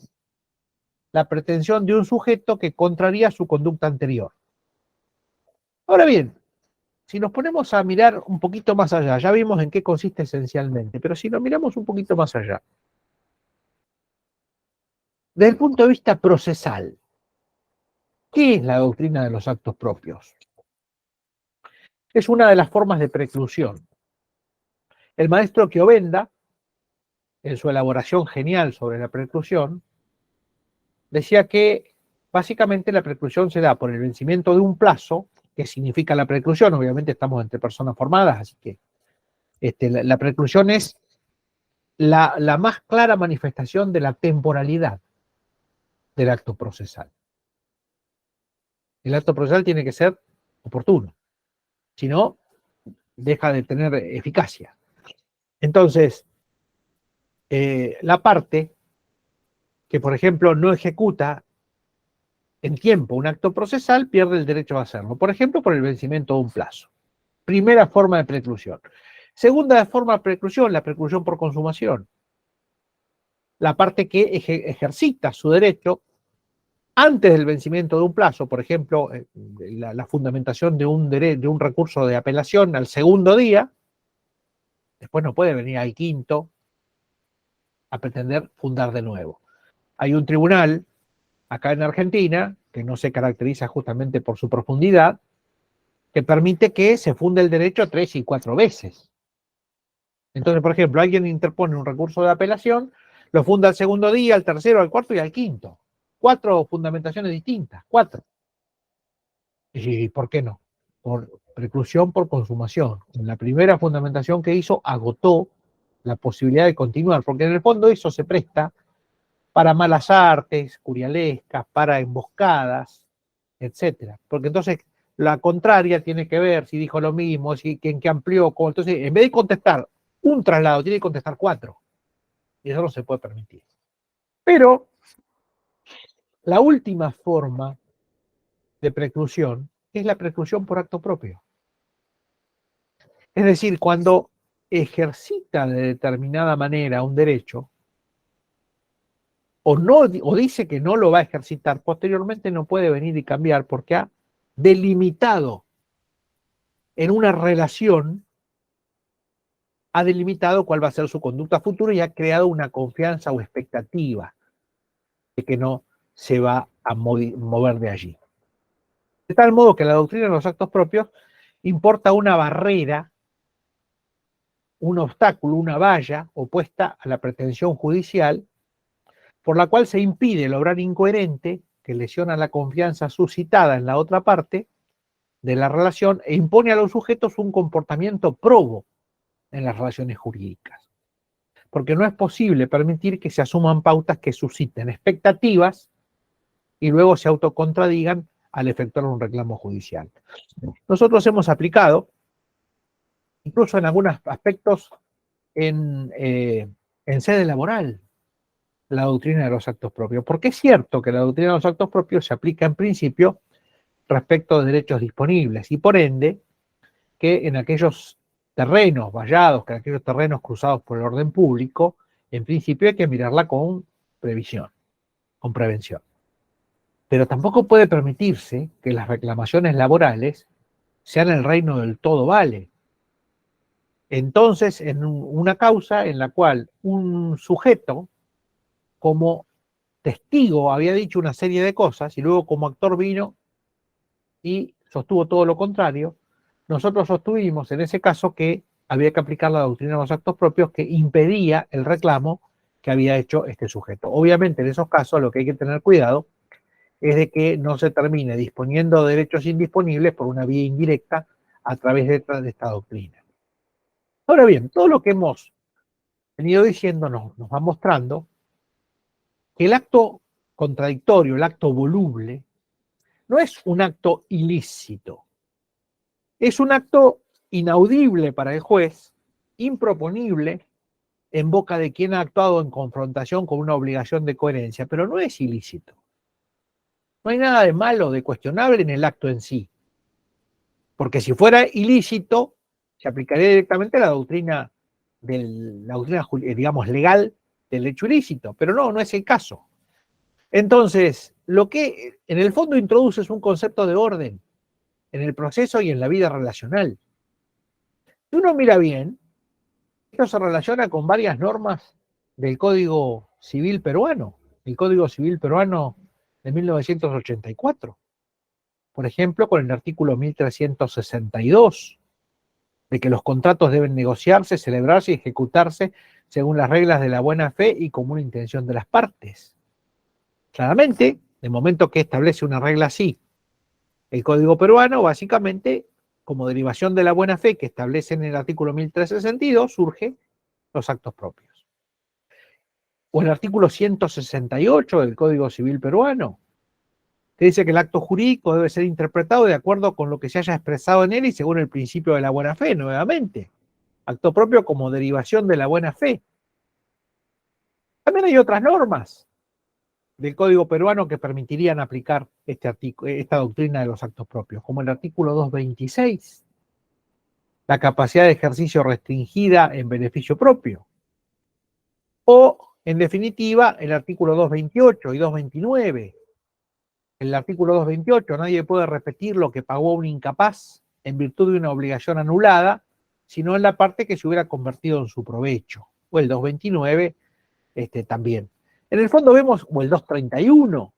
la pretensión de un sujeto que contraría su conducta anterior. Ahora bien, si nos ponemos a mirar un poquito más allá, ya vimos en qué consiste esencialmente, pero si nos miramos un poquito más allá, desde el punto de vista procesal, ¿qué es la doctrina de los actos propios? Es una de las formas de preclusión. El maestro Chiovenda, en su elaboración genial sobre la preclusión, decía que básicamente la preclusión se da por el vencimiento de un plazo, que significa la preclusión, obviamente estamos entre personas formadas, así que la preclusión es la más clara manifestación de la temporalidad del acto procesal. El acto procesal tiene que ser oportuno, si no, deja de tener eficacia. Entonces, la parte que, por ejemplo, no ejecuta en tiempo un acto procesal pierde el derecho a hacerlo, por ejemplo, por el vencimiento de un plazo. Primera forma de preclusión. Segunda forma de preclusión, la preclusión por consumación. La parte que ejercita su derecho antes del vencimiento de un plazo, por ejemplo, la fundamentación de un recurso de apelación al segundo día, después no puede venir al quinto a pretender fundar de nuevo. Hay un tribunal acá en Argentina, que no se caracteriza justamente por su profundidad, que permite que se funde el derecho 3 y 4 veces. Entonces, por ejemplo, alguien interpone un recurso de apelación, lo funda al segundo día, al tercero, al cuarto y al quinto. 4 fundamentaciones distintas, 4. ¿Y por qué no? Por preclusión por consumación. En la primera fundamentación que hizo, agotó la posibilidad de continuar, porque en el fondo eso se presta para malas artes, curialescas, para emboscadas, etcétera. Porque entonces la contraria tiene que ver si dijo lo mismo, si en qué amplió, cómo. Entonces, en vez de contestar un traslado, tiene que contestar 4. Y eso no se puede permitir. Pero la última forma de preclusión es la preclusión por acto propio. Es decir, cuando ejercita de determinada manera un derecho, o dice que no lo va a ejercitar, posteriormente no puede venir y cambiar porque ha delimitado en una relación, ha delimitado cuál va a ser su conducta futura y ha creado una confianza o expectativa de que no se va a mover de allí. De tal modo que la doctrina de los actos propios importa una barrera un obstáculo, una valla opuesta a la pretensión judicial, por la cual se impide el obrar incoherente que lesiona la confianza suscitada en la otra parte de la relación e impone a los sujetos un comportamiento probo en las relaciones jurídicas. Porque no es posible permitir que se asuman pautas que susciten expectativas y luego se autocontradigan al efectuar un reclamo judicial. Nosotros hemos aplicado, incluso en algunos aspectos, en sede laboral, la doctrina de los actos propios. Porque es cierto que la doctrina de los actos propios se aplica en principio respecto de derechos disponibles y por ende que en aquellos terrenos vallados, que en aquellos terrenos cruzados por el orden público, en principio hay que mirarla con previsión, con prevención. Pero tampoco puede permitirse que las reclamaciones laborales sean el reino del todo vale. Entonces, en una causa en la cual un sujeto, como testigo, había dicho una serie de cosas y luego como actor vino y sostuvo todo lo contrario, nosotros sostuvimos en ese caso que había que aplicar la doctrina de los actos propios que impedía el reclamo que había hecho este sujeto. Obviamente en esos casos lo que hay que tener cuidado es de que no se termine disponiendo de derechos indisponibles por una vía indirecta a través de esta doctrina. Ahora bien, todo lo que hemos venido diciendo nos va mostrando que el acto contradictorio, el acto voluble, no es un acto ilícito, es un acto inaudible para el juez, improponible en boca de quien ha actuado en confrontación con una obligación de coherencia, pero no es ilícito. No hay nada de malo, de cuestionable en el acto en sí, porque si fuera ilícito, se aplicaría directamente la doctrina, digamos, legal del hecho ilícito, pero no es el caso. Entonces, lo que en el fondo introduce es un concepto de orden en el proceso y en la vida relacional. Si uno mira bien, esto se relaciona con varias normas del Código Civil peruano, el Código Civil peruano de 1984. Por ejemplo, con el artículo 1362, de que los contratos deben negociarse, celebrarse y ejecutarse según las reglas de la buena fe y común intención de las partes. Claramente, de momento que establece una regla así, el Código peruano, básicamente, como derivación de la buena fe que establece en el artículo 1362, surge los actos propios. O el artículo 168 del Código Civil peruano, que dice que el acto jurídico debe ser interpretado de acuerdo con lo que se haya expresado en él y según el principio de la buena fe, nuevamente. Acto propio como derivación de la buena fe. También hay otras normas del Código peruano que permitirían aplicar esta doctrina de los actos propios, como el artículo 226, la capacidad de ejercicio restringida en beneficio propio, o, en definitiva, el artículo 228 y 229. El artículo 228, nadie puede repetir lo que pagó un incapaz en virtud de una obligación anulada, sino en la parte que se hubiera convertido en su provecho. O el 229 también. En el fondo vemos, o el 231,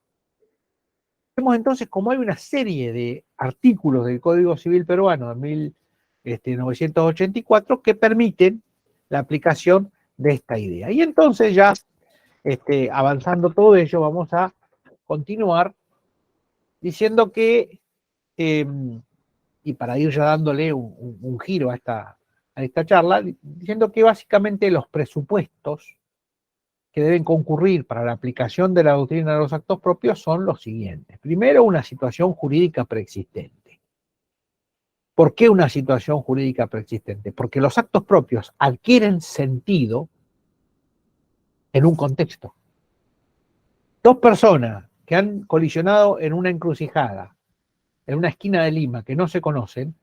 vemos entonces como hay una serie de artículos del Código Civil peruano de 1984 que permiten la aplicación de esta idea. Y entonces ya, avanzando todo ello, vamos a continuar diciendo que, y para ir ya dándole un giro a esta charla, diciendo que básicamente los presupuestos que deben concurrir para la aplicación de la doctrina de los actos propios son los siguientes. Primero, una situación jurídica preexistente. ¿Por qué una situación jurídica preexistente? Porque los actos propios adquieren sentido en un contexto. Dos personas que han colisionado en una encrucijada, en una esquina de Lima, que no se conocen,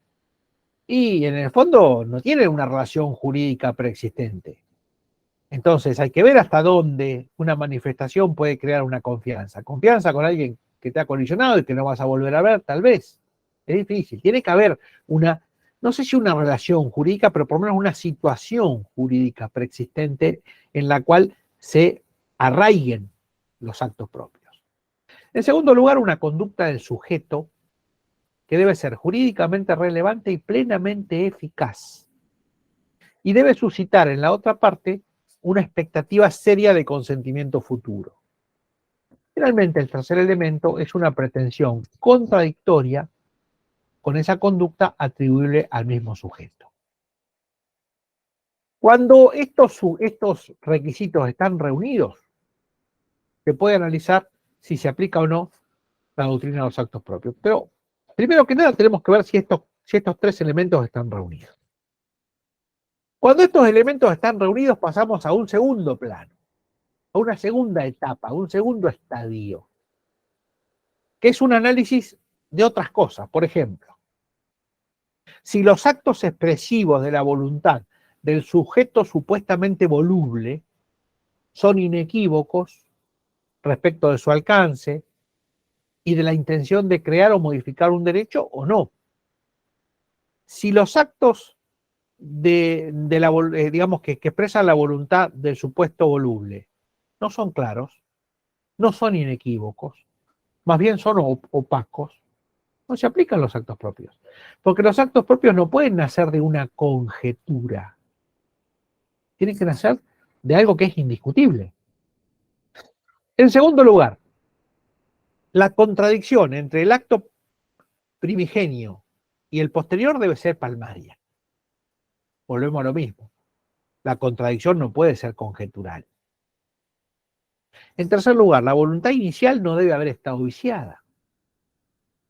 y en el fondo no tienen una relación jurídica preexistente. Entonces hay que ver hasta dónde una manifestación puede crear una confianza. Confianza con alguien que te ha colisionado y que no vas a volver a ver, tal vez. Es difícil. Tiene que haber una, no sé si una relación jurídica, pero por lo menos una situación jurídica preexistente en la cual se arraiguen los actos propios. En segundo lugar, una conducta del sujeto que debe ser jurídicamente relevante y plenamente eficaz. y debe suscitar en la otra parte una expectativa seria de consentimiento futuro. Finalmente, el tercer elemento es una pretensión contradictoria con esa conducta atribuible al mismo sujeto. Cuando estos requisitos están reunidos, se puede analizar si se aplica o no la doctrina de los actos propios. Pero, primero que nada, tenemos que ver si estos tres elementos están reunidos. Cuando estos elementos están reunidos, pasamos a un segundo plano, a una segunda etapa, a un segundo estadio, que es un análisis de otras cosas. Por ejemplo, si los actos expresivos de la voluntad del sujeto supuestamente voluble son inequívocos respecto de su alcance y de la intención de crear o modificar un derecho o no. Si los actos digamos que expresan la voluntad del supuesto voluble no son claros, no son inequívocos, más bien son opacos, no se aplican los actos propios. Porque los actos propios no pueden nacer de una conjetura. Tienen que nacer de algo que es indiscutible. En segundo lugar, la contradicción entre el acto primigenio y el posterior debe ser palmaria. Volvemos a lo mismo. La contradicción no puede ser conjetural. En tercer lugar, la voluntad inicial no debe haber estado viciada,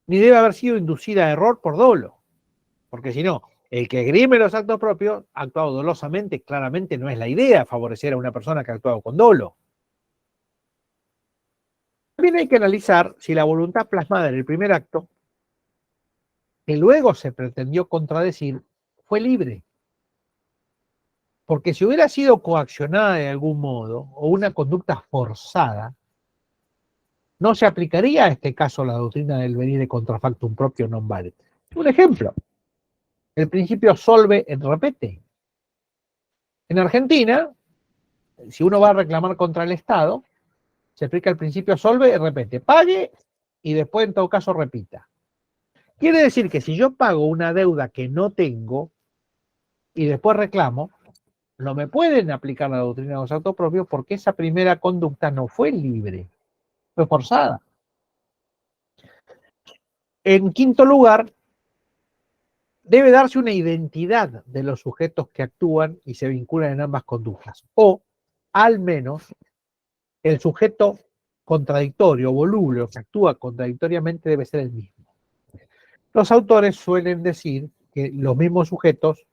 ni debe haber sido inducida a error por dolo, porque si no, el que esgrime los actos propios, ha actuado dolosamente, claramente no es la idea favorecer a una persona que ha actuado con dolo. También hay que analizar si la voluntad plasmada en el primer acto, que luego se pretendió contradecir, fue libre. Porque si hubiera sido coaccionada de algún modo, o una conducta forzada, no se aplicaría a este caso la doctrina del venire contra factum proprio non valet. Un ejemplo, el principio solve et repete. En Argentina, si uno va a reclamar contra el Estado, se aplica el principio solve et repete. Pague y después en todo caso repita. Quiere decir que si yo pago una deuda que no tengo y después reclamo, no me pueden aplicar la doctrina de los actos propios porque esa primera conducta no fue libre, fue forzada. En quinto lugar, debe darse una identidad de los sujetos que actúan y se vinculan en ambas conductas. O, al menos, el sujeto contradictorio, voluble, o que actúa contradictoriamente, debe ser el mismo. Los autores suelen decir que los mismos sujetos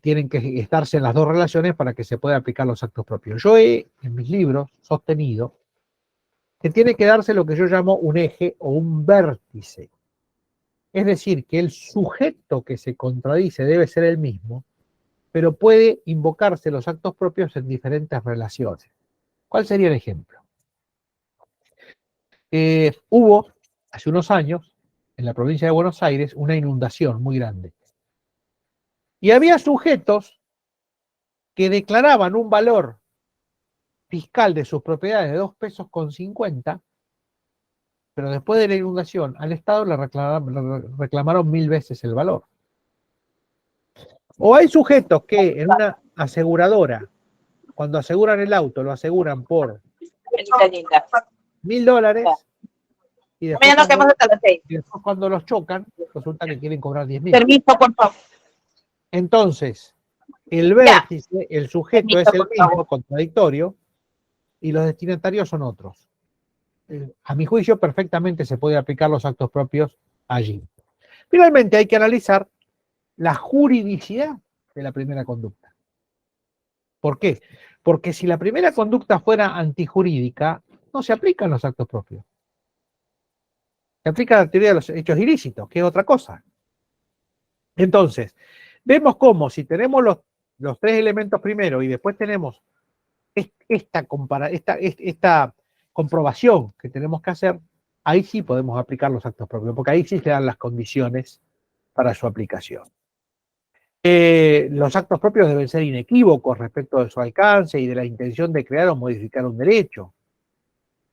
tienen que estarse en las dos relaciones para que se pueda aplicar los actos propios. Yo he, en mis libros, sostenido que tiene que darse lo que yo llamo un eje o un vértice. Es decir, que el sujeto que se contradice debe ser el mismo, pero puede invocarse los actos propios en diferentes relaciones. ¿Cuál sería el ejemplo? Hubo, hace unos años, en la provincia de Buenos Aires, una inundación muy grande. Y había sujetos que declaraban un valor fiscal de sus propiedades de 2,50 pesos, pero después de la inundación al Estado le reclamaron 1000 veces el valor. O hay sujetos que en una aseguradora, cuando aseguran el auto, lo aseguran por $1000 y después cuando los chocan, resulta que quieren cobrar 10.000. Permiso, por favor. Entonces, el vértice, el sujeto es el mismo, contradictorio, y los destinatarios son otros. A mi juicio, perfectamente se puede aplicar los actos propios allí. Finalmente, hay que analizar la juridicidad de la primera conducta. ¿Por qué? Porque si la primera conducta fuera antijurídica, no se aplican los actos propios. Se aplica la teoría de los hechos ilícitos, que es otra cosa. Entonces, vemos cómo si tenemos los tres elementos primero y después tenemos esta comprobación que tenemos que hacer, ahí sí podemos aplicar los actos propios, porque ahí sí se dan las condiciones para su aplicación. Los actos propios deben ser inequívocos respecto de su alcance y de la intención de crear o modificar un derecho.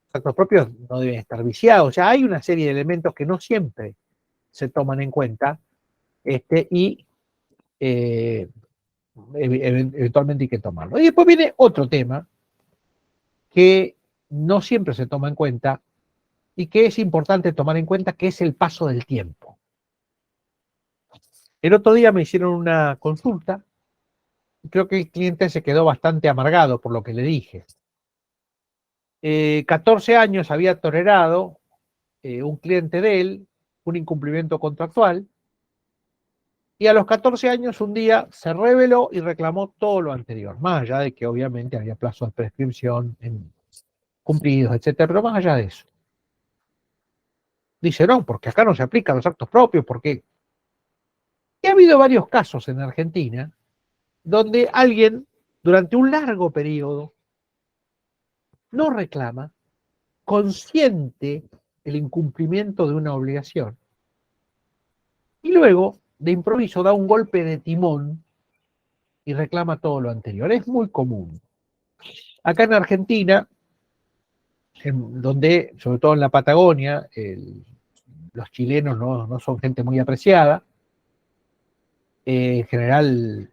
Los actos propios no deben estar viciados. O sea, hay una serie de elementos que no siempre se toman en cuenta y eventualmente hay que tomarlo. Y después viene otro tema que no siempre se toma en cuenta y que es importante tomar en cuenta, que es el paso del tiempo. El otro día me hicieron una consulta y creo que el cliente se quedó bastante amargado por lo que le dije. 14 años había tolerado un cliente de él un incumplimiento contractual, y a los 14 años un día se rebeló y reclamó todo lo anterior, más allá de que obviamente había plazos de prescripción cumplidos, etcétera, pero más allá de eso. Dice, no, porque acá no se aplican los actos propios, porque... Y ha habido varios casos en Argentina donde alguien durante un largo periodo no reclama, consciente el incumplimiento de una obligación, y luego de improviso da un golpe de timón y reclama todo lo anterior. Es muy común. Acá en Argentina, donde, sobre todo en la Patagonia, los chilenos no son gente muy apreciada, en general,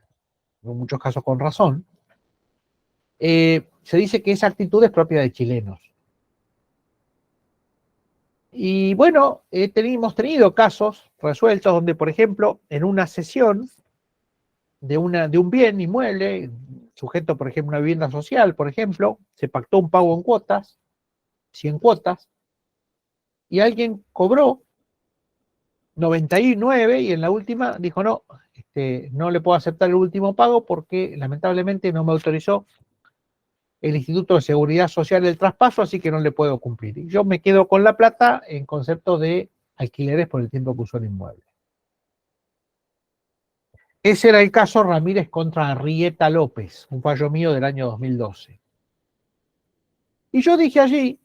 en muchos casos con razón, se dice que esa actitud es propia de chilenos. Y bueno, hemos tenido casos resueltos donde, por ejemplo, en una cesión de un bien inmueble, sujeto, por ejemplo, a una vivienda social, por ejemplo, se pactó un pago en cuotas, 100 cuotas, y alguien cobró 99 y en la última dijo, no, no le puedo aceptar el último pago porque lamentablemente no me autorizó el Instituto de Seguridad Social el traspaso, así que no le puedo cumplir. Y yo me quedo con la plata en concepto de alquileres por el tiempo que usó el inmueble. Ese era el caso Ramírez contra Arrieta López, un fallo mío del año 2012. Y yo dije allí,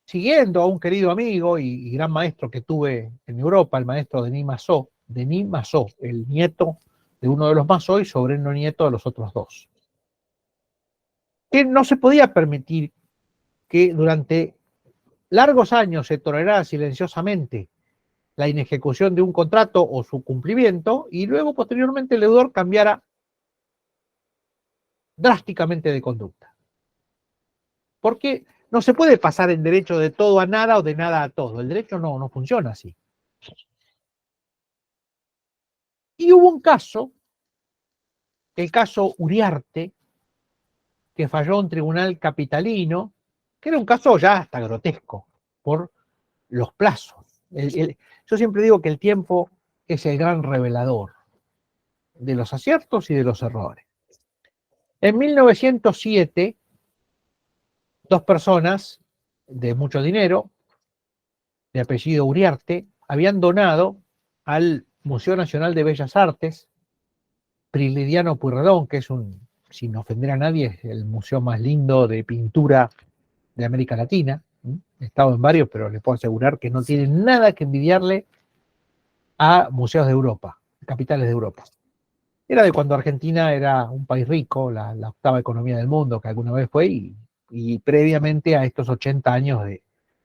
siguiendo a un querido amigo y gran maestro que tuve en Europa, el maestro Denis Massot, el nieto de uno de los Massot y sobrino nieto de los otros dos, que no se podía permitir que durante largos años se tolerara silenciosamente la inejecución de un contrato o su cumplimiento, y luego posteriormente el deudor cambiara drásticamente de conducta. Porque no se puede pasar en derecho de todo a nada o de nada a todo. El derecho no funciona así. Y hubo un caso, el caso Uriarte, que falló un tribunal capitalino, que era un caso ya hasta grotesco por los plazos. Yo siempre digo que el tiempo es el gran revelador de los aciertos y de los errores. En 1907, dos personas de mucho dinero, de apellido Uriarte, habían donado al Museo Nacional de Bellas Artes, Prilidiano Pueyrredón, que es sin ofender a nadie, es el museo más lindo de pintura de América Latina. He estado en varios, pero les puedo asegurar que no tiene nada que envidiarle a museos de Europa, capitales de Europa. Era de cuando Argentina era un país rico, la octava economía del mundo, que alguna vez fue, y previamente a estos 80 años de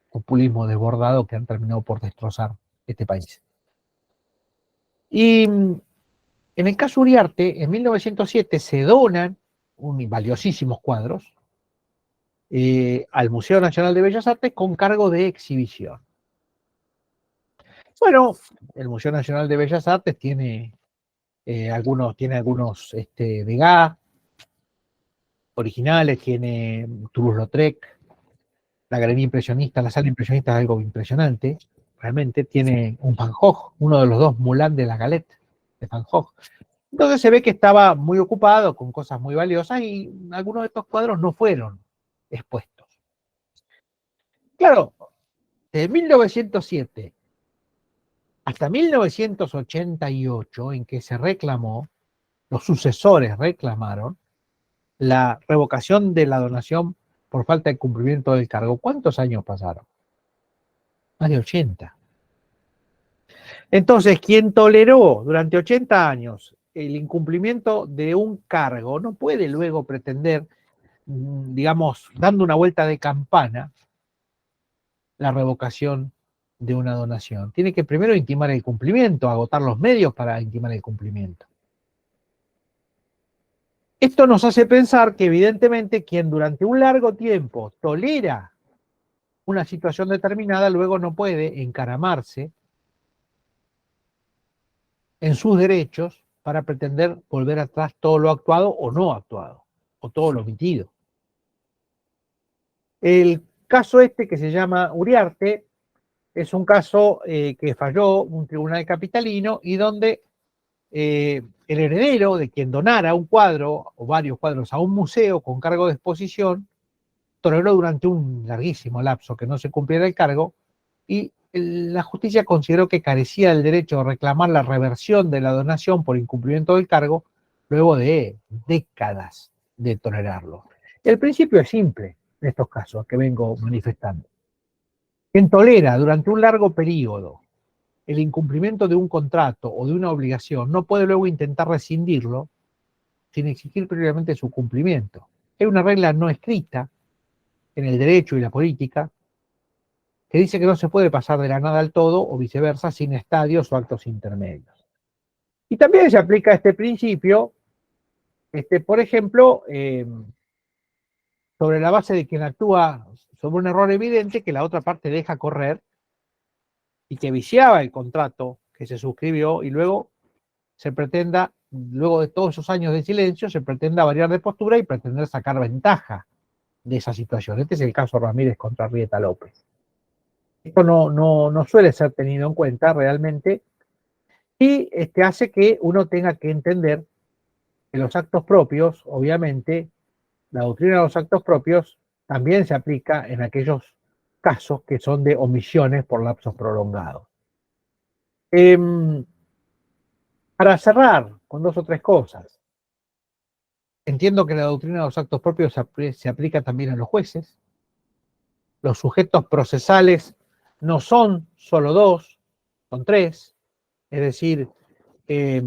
populismo desbordado que han terminado por destrozar este país. Y en el caso Uriarte, en 1907 se donan valiosísimos cuadros al Museo Nacional de Bellas Artes con cargo de exhibición. Bueno, el Museo Nacional de Bellas Artes tiene algunos Degas originales, tiene Toulouse-Lautrec, la galería impresionista, la sala impresionista es algo impresionante, realmente tiene un Van Gogh, uno de los dos Moulin de la Galette de Van Gogh. Entonces se ve que estaba muy ocupado con cosas muy valiosas y algunos de estos cuadros no fueron expuestos. Claro, de 1907 hasta 1988, en que se reclamó, los sucesores reclamaron la revocación de la donación por falta de cumplimiento del cargo. ¿Cuántos años pasaron? Más de 80. Entonces, quien toleró durante 80 años el incumplimiento de un cargo no puede luego pretender, digamos, dando una vuelta de campana, la revocación de una donación. Tiene que primero intimar el cumplimiento, agotar los medios para intimar el cumplimiento. Esto nos hace pensar que evidentemente quien durante un largo tiempo tolera una situación determinada luego no puede encaramarse en sus derechos para pretender volver atrás todo lo actuado o no actuado, o todo lo omitido. El caso este que se llama Uriarte es un caso que falló un tribunal capitalino y donde el heredero de quien donara un cuadro o varios cuadros a un museo con cargo de exposición toleró durante un larguísimo lapso que no se cumpliera el cargo y la justicia consideró que carecía del derecho de reclamar la reversión de la donación por incumplimiento del cargo luego de décadas de tolerarlo. El principio es simple en estos casos que vengo manifestando. Quien tolera durante un largo periodo el incumplimiento de un contrato o de una obligación no puede luego intentar rescindirlo sin exigir previamente su cumplimiento. Es una regla no escrita en el derecho y la política que dice que no se puede pasar de la nada al todo o viceversa sin estadios o actos intermedios. Y también se aplica este principio, por ejemplo, sobre la base de quien actúa sobre un error evidente que la otra parte deja correr y que viciaba el contrato que se suscribió y luego se pretenda, luego de todos esos años de silencio, se pretenda variar de postura y pretender sacar ventaja de esa situación. Este es el caso Ramírez contra Rieta López. Esto no suele ser tenido en cuenta realmente y hace que uno tenga que entender que los actos propios, obviamente, la doctrina de los actos propios también se aplica en aquellos casos que son de omisiones por lapsos prolongados. Eh, para cerrar con dos o tres cosas, entiendo que la doctrina de los actos propios se aplica también a los jueces. Los sujetos procesales no son solo dos, son tres. Es decir, eh,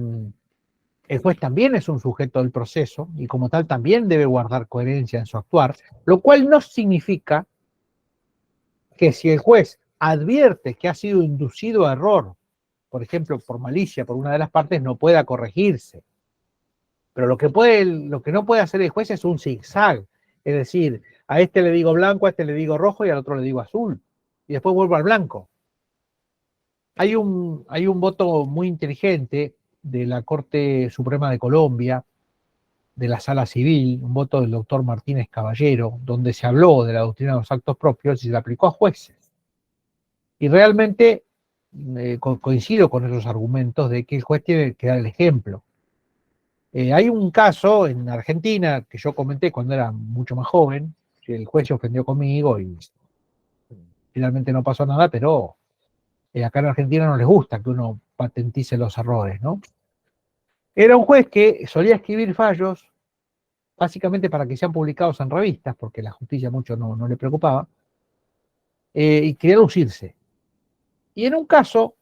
el juez también es un sujeto del proceso y como tal también debe guardar coherencia en su actuar, lo cual no significa que si el juez advierte que ha sido inducido a error, por ejemplo, por malicia por una de las partes, no pueda corregirse. Pero lo que no puede hacer el juez es un zigzag, es decir, a este le digo blanco, a este le digo rojo y al otro le digo azul, y después vuelvo al blanco. Hay un voto muy inteligente de la Corte Suprema de Colombia, de la Sala Civil, un voto del doctor Martínez Caballero, donde se habló de la doctrina de los actos propios y se la aplicó a jueces. Y realmente coincido con esos argumentos de que el juez tiene que dar el ejemplo. Hay un caso en Argentina que yo comenté cuando era mucho más joven, que el juez se ofendió conmigo y finalmente no pasó nada, pero acá en Argentina no les gusta que uno patentice los errores, ¿no? Era un juez que solía escribir fallos básicamente para que sean publicados en revistas, porque la justicia mucho no le preocupaba, y quería lucirse. Y en un caso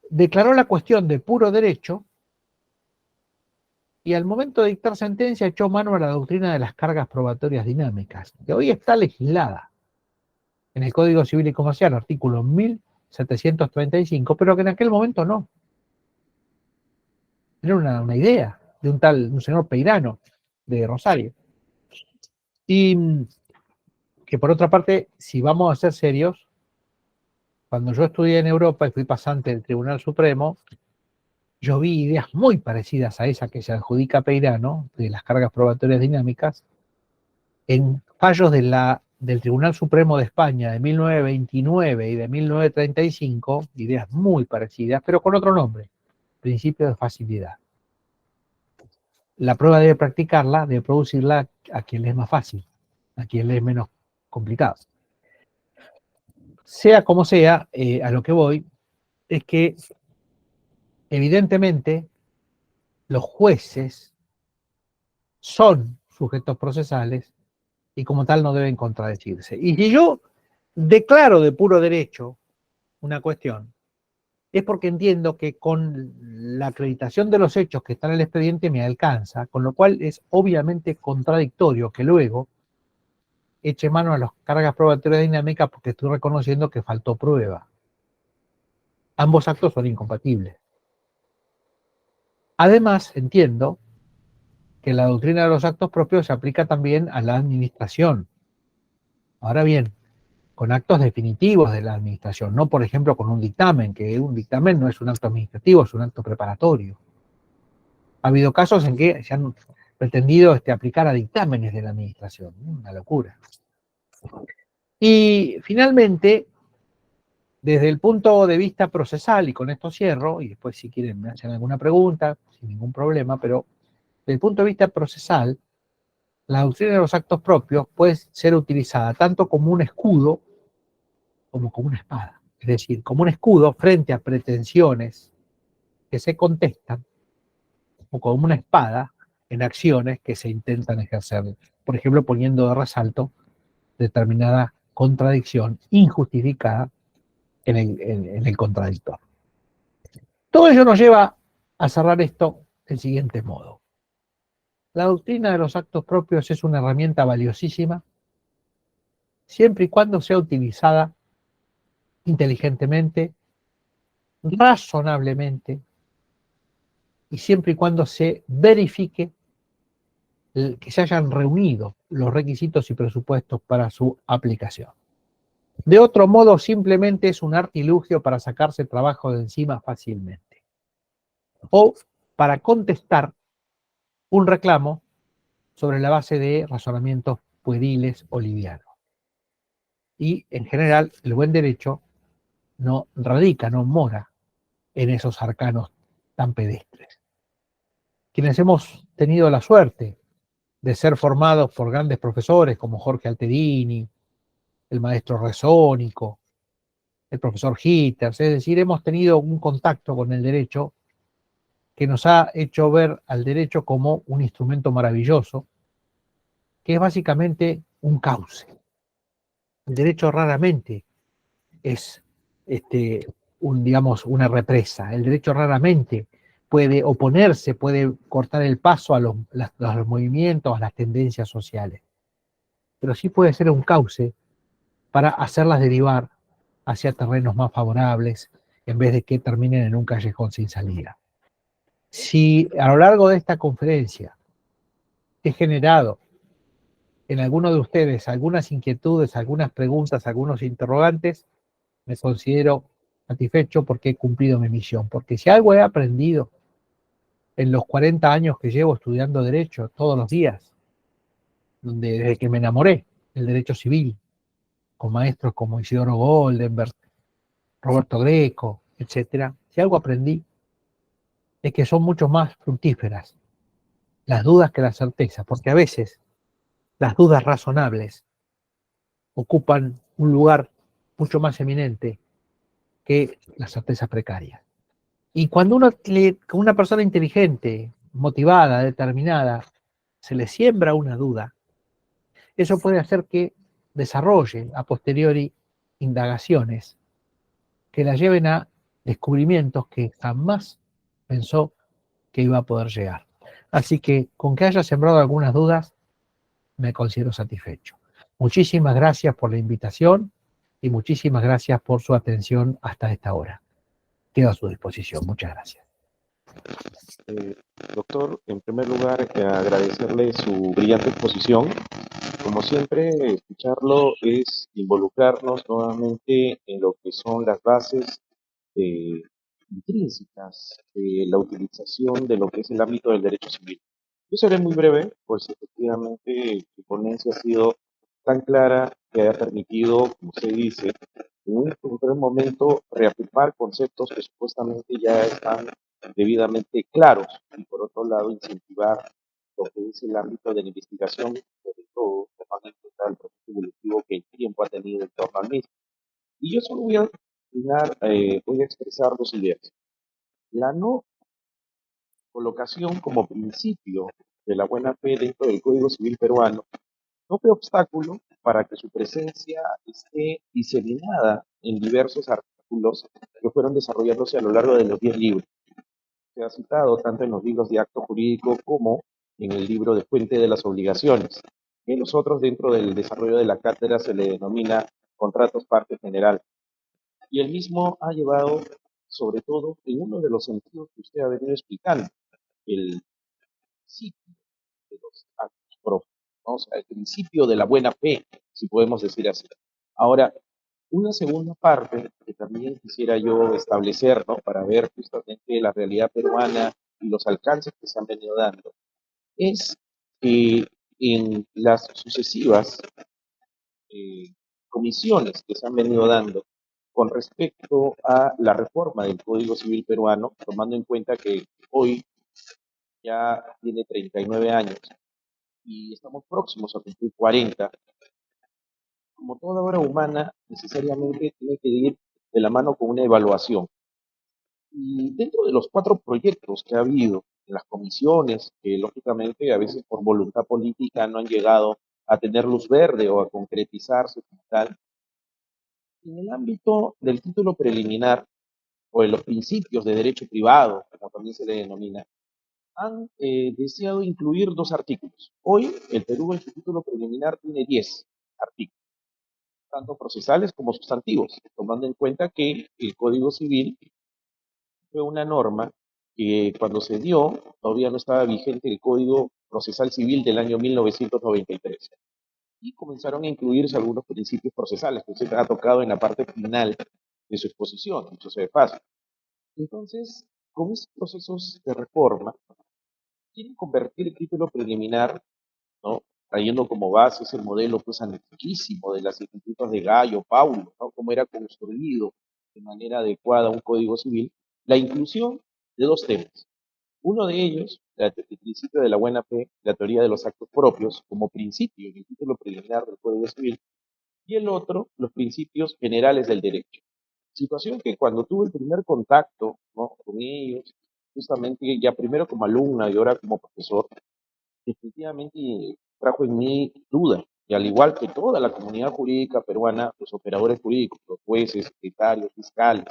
declaró la cuestión de puro derecho y al momento de dictar sentencia echó mano a la doctrina de las cargas probatorias dinámicas, que hoy está legislada en el Código Civil y Comercial, artículo 1735, pero que en aquel momento no. Era una idea de un señor Peirano de Rosario. Y que por otra parte, si vamos a ser serios, cuando yo estudié en Europa y fui pasante del Tribunal Supremo, yo vi ideas muy parecidas a esa que se adjudica Peirano, de las cargas probatorias dinámicas, en fallos del Tribunal Supremo de España de 1929 y de 1935, ideas muy parecidas, pero con otro nombre, principio de facilidad. La prueba debe practicarla, debe producirla a quien le es más fácil, a quien le es menos complicado. Sea como sea, a lo que voy es que evidentemente los jueces son sujetos procesales y como tal no deben contradecirse. Y si yo declaro de puro derecho una cuestión, es porque entiendo que con la acreditación de los hechos que están en el expediente me alcanza, con lo cual es obviamente contradictorio que luego eche mano a las cargas probatorias dinámicas porque estoy reconociendo que faltó prueba. Ambos actos son incompatibles. Además, entiendo que la doctrina de los actos propios se aplica también a la administración. Ahora bien, con actos definitivos de la administración, no por ejemplo con un dictamen, que un dictamen no es un acto administrativo, es un acto preparatorio. Ha habido casos en que se han pretendido aplicar a dictámenes de la administración, una locura. Y finalmente, desde el punto de vista procesal, y con esto cierro, y después si quieren me hacen alguna pregunta, sin ningún problema, pero desde el punto de vista procesal, la doctrina de los actos propios puede ser utilizada tanto como un escudo como una espada. Es decir, como un escudo frente a pretensiones que se contestan, o como una espada en acciones que se intentan ejercer. Por ejemplo, poniendo de resalto determinada contradicción injustificada en el contradictor. Todo ello nos lleva a cerrar esto del siguiente modo. La doctrina de los actos propios es una herramienta valiosísima siempre y cuando sea utilizada inteligentemente, razonablemente y siempre y cuando se verifique que se hayan reunido los requisitos y presupuestos para su aplicación. De otro modo, simplemente es un artilugio para sacarse trabajo de encima fácilmente o para contestar un reclamo sobre la base de razonamientos pueriles o livianos. Y en general, el buen derecho no radica, no mora en esos arcanos tan pedestres. Quienes hemos tenido la suerte de ser formados por grandes profesores como Jorge Alterini, el maestro Resónico, el profesor Hitters, es decir, hemos tenido un contacto con el derecho que nos ha hecho ver al derecho como un instrumento maravilloso, que es básicamente un cauce. El derecho raramente es digamos, una represa. El derecho raramente puede oponerse, puede cortar el paso a los movimientos, a las tendencias sociales, pero sí puede ser un cauce para hacerlas derivar hacia terrenos más favorables en vez de que terminen en un callejón sin salida. Si a lo largo de esta conferencia he generado en alguno de ustedes algunas inquietudes, algunas preguntas, algunos interrogantes, me considero satisfecho porque he cumplido mi misión. Porque si algo he aprendido en los 40 años que llevo estudiando Derecho todos los días, desde que me enamoré del derecho civil, con maestros como Isidoro Goldenberg, Roberto Greco, etcétera, si algo aprendí es que son mucho más fructíferas las dudas que las certezas, porque a veces las dudas razonables ocupan un lugar mucho más eminente que las certezas precarias. Y cuando una persona inteligente, motivada, determinada, se le siembra una duda, eso puede hacer que desarrolle a posteriori indagaciones que la lleven a descubrimientos que jamás pensó que iba a poder llegar. Así que con que haya sembrado algunas dudas, me considero satisfecho. Muchísimas gracias por la invitación y muchísimas gracias por su atención hasta esta hora. Quedo a su disposición. Muchas gracias. Eh, Doctor, en primer lugar, agradecerle su brillante exposición. Como siempre, escucharlo es involucrarnos nuevamente en lo que son las bases eh, intrínsecas de la utilización de lo que es el ámbito del derecho civil. Yo seré muy breve, pues efectivamente su ponencia ha sido tan clara que ha permitido, como usted dice, en un primer momento reafirmar conceptos que supuestamente ya están debidamente claros y por otro lado incentivar lo que es el ámbito de la investigación, sobre todo tomando en cuenta el proceso evolutivo que el tiempo ha tenido en torno al mismo. Y yo solo voy a voy a expresar dos ideas. La no colocación como principio de la buena fe dentro del Código Civil peruano no fue obstáculo para que su presencia esté diseminada en diversos artículos que fueron desarrollándose a lo largo de los 10 libros. Se ha citado tanto en los libros de acto jurídico como en el libro de fuente de las obligaciones, que nosotros dentro del desarrollo de la cátedra se le denomina contratos parte general. Y el mismo ha llevado, sobre todo, en uno de los sentidos que usted ha venido explicando, el sitio ¿no? O sea, el principio de la buena fe, si podemos decir así. Ahora, una segunda parte que también quisiera yo establecer, ¿no? Para ver justamente la realidad peruana y los alcances que se han venido dando, es que en las sucesivas comisiones que se han venido dando con respecto a la reforma del Código Civil peruano, tomando en cuenta que hoy ya tiene 39 años y estamos próximos a cumplir 40, como toda obra humana, necesariamente tiene que ir de la mano con una evaluación. Y dentro de los 4 proyectos que ha habido en las comisiones, que lógicamente a veces por voluntad política no han llegado a tener luz verde o a concretizarse como tal, en el ámbito del título preliminar o de los principios de derecho privado, como también se le denomina, han deseado incluir 2 artículos. Hoy el Perú en su título preliminar tiene 10 artículos, tanto procesales como sustantivos, tomando en cuenta que el Código Civil fue una norma que cuando se dio todavía no estaba vigente el Código Procesal Civil del año 1993. Y comenzaron a incluirse algunos principios procesales que usted ha tocado en la parte final de su exposición, dicho sea de paso. Entonces, con estos procesos de reforma, quieren convertir el título preliminar, ¿no? Trayendo como base ese modelo pues antiquísimo de las institutos de Gallo, Paulo, ¿no? Cómo era construido de manera adecuada un código civil, la inclusión de 2 temas. Uno de ellos, el principio de la buena fe, la teoría de los actos propios, como principio en el título preliminar del Código Civil, y el otro, los principios generales del derecho. Situación que cuando tuve el primer contacto, ¿no? Con ellos, justamente ya primero como alumna y ahora como profesor, definitivamente trajo en mí duda. Y al igual que toda la comunidad jurídica peruana, los operadores jurídicos, los jueces, secretarios, fiscales,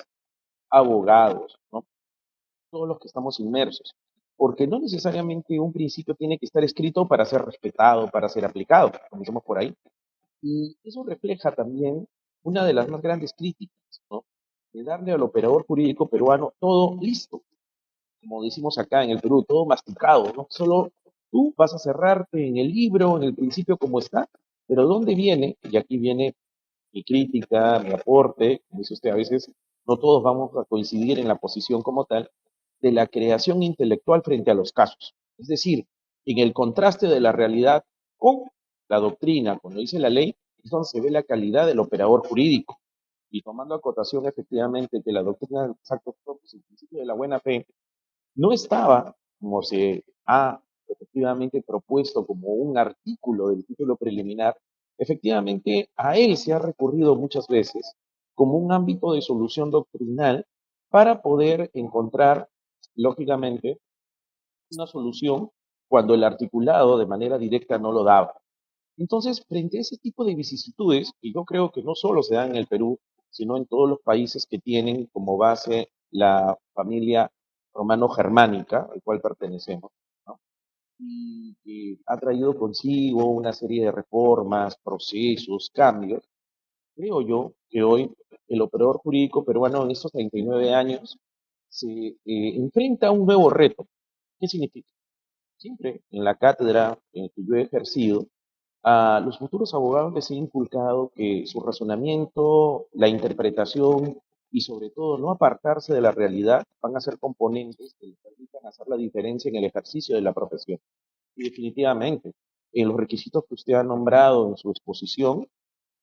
abogados, ¿no? Todos los que estamos inmersos. Porque no necesariamente un principio tiene que estar escrito para ser respetado, para ser aplicado, comencemos por ahí. Y eso refleja también una de las más grandes críticas, ¿no? De darle al operador jurídico peruano todo listo, como decimos acá en el Perú, todo masticado, ¿no? Solo tú vas a cerrarte en el libro, en el principio como está, pero ¿dónde viene? Y aquí viene mi crítica, mi aporte, como dice usted, a veces no todos vamos a coincidir en la posición como tal, de la creación intelectual frente a los casos. Es decir, en el contraste de la realidad con la doctrina, cuando dice la ley, es donde se ve la calidad del operador jurídico. Y tomando acotación efectivamente que la doctrina de los actos propios, el principio de la buena fe, no estaba, como se ha efectivamente propuesto como un artículo del título preliminar, efectivamente a él se ha recurrido muchas veces como un ámbito de solución doctrinal para poder encontrar, lógicamente, una solución cuando el articulado de manera directa no lo daba. Entonces, frente a ese tipo de vicisitudes, que yo creo que no solo se dan en el Perú, sino en todos los países que tienen como base la familia romano-germánica, al cual pertenecemos, ¿no? Y que ha traído consigo una serie de reformas, procesos, cambios, creo yo que hoy el operador jurídico peruano en estos 39 años se enfrenta a un nuevo reto. ¿Qué significa? Siempre en la cátedra en que yo he ejercido, a los futuros abogados les he inculcado que su razonamiento, la interpretación y sobre todo no apartarse de la realidad van a ser componentes que les permitan hacer la diferencia en el ejercicio de la profesión. Y definitivamente, en los requisitos que usted ha nombrado en su exposición,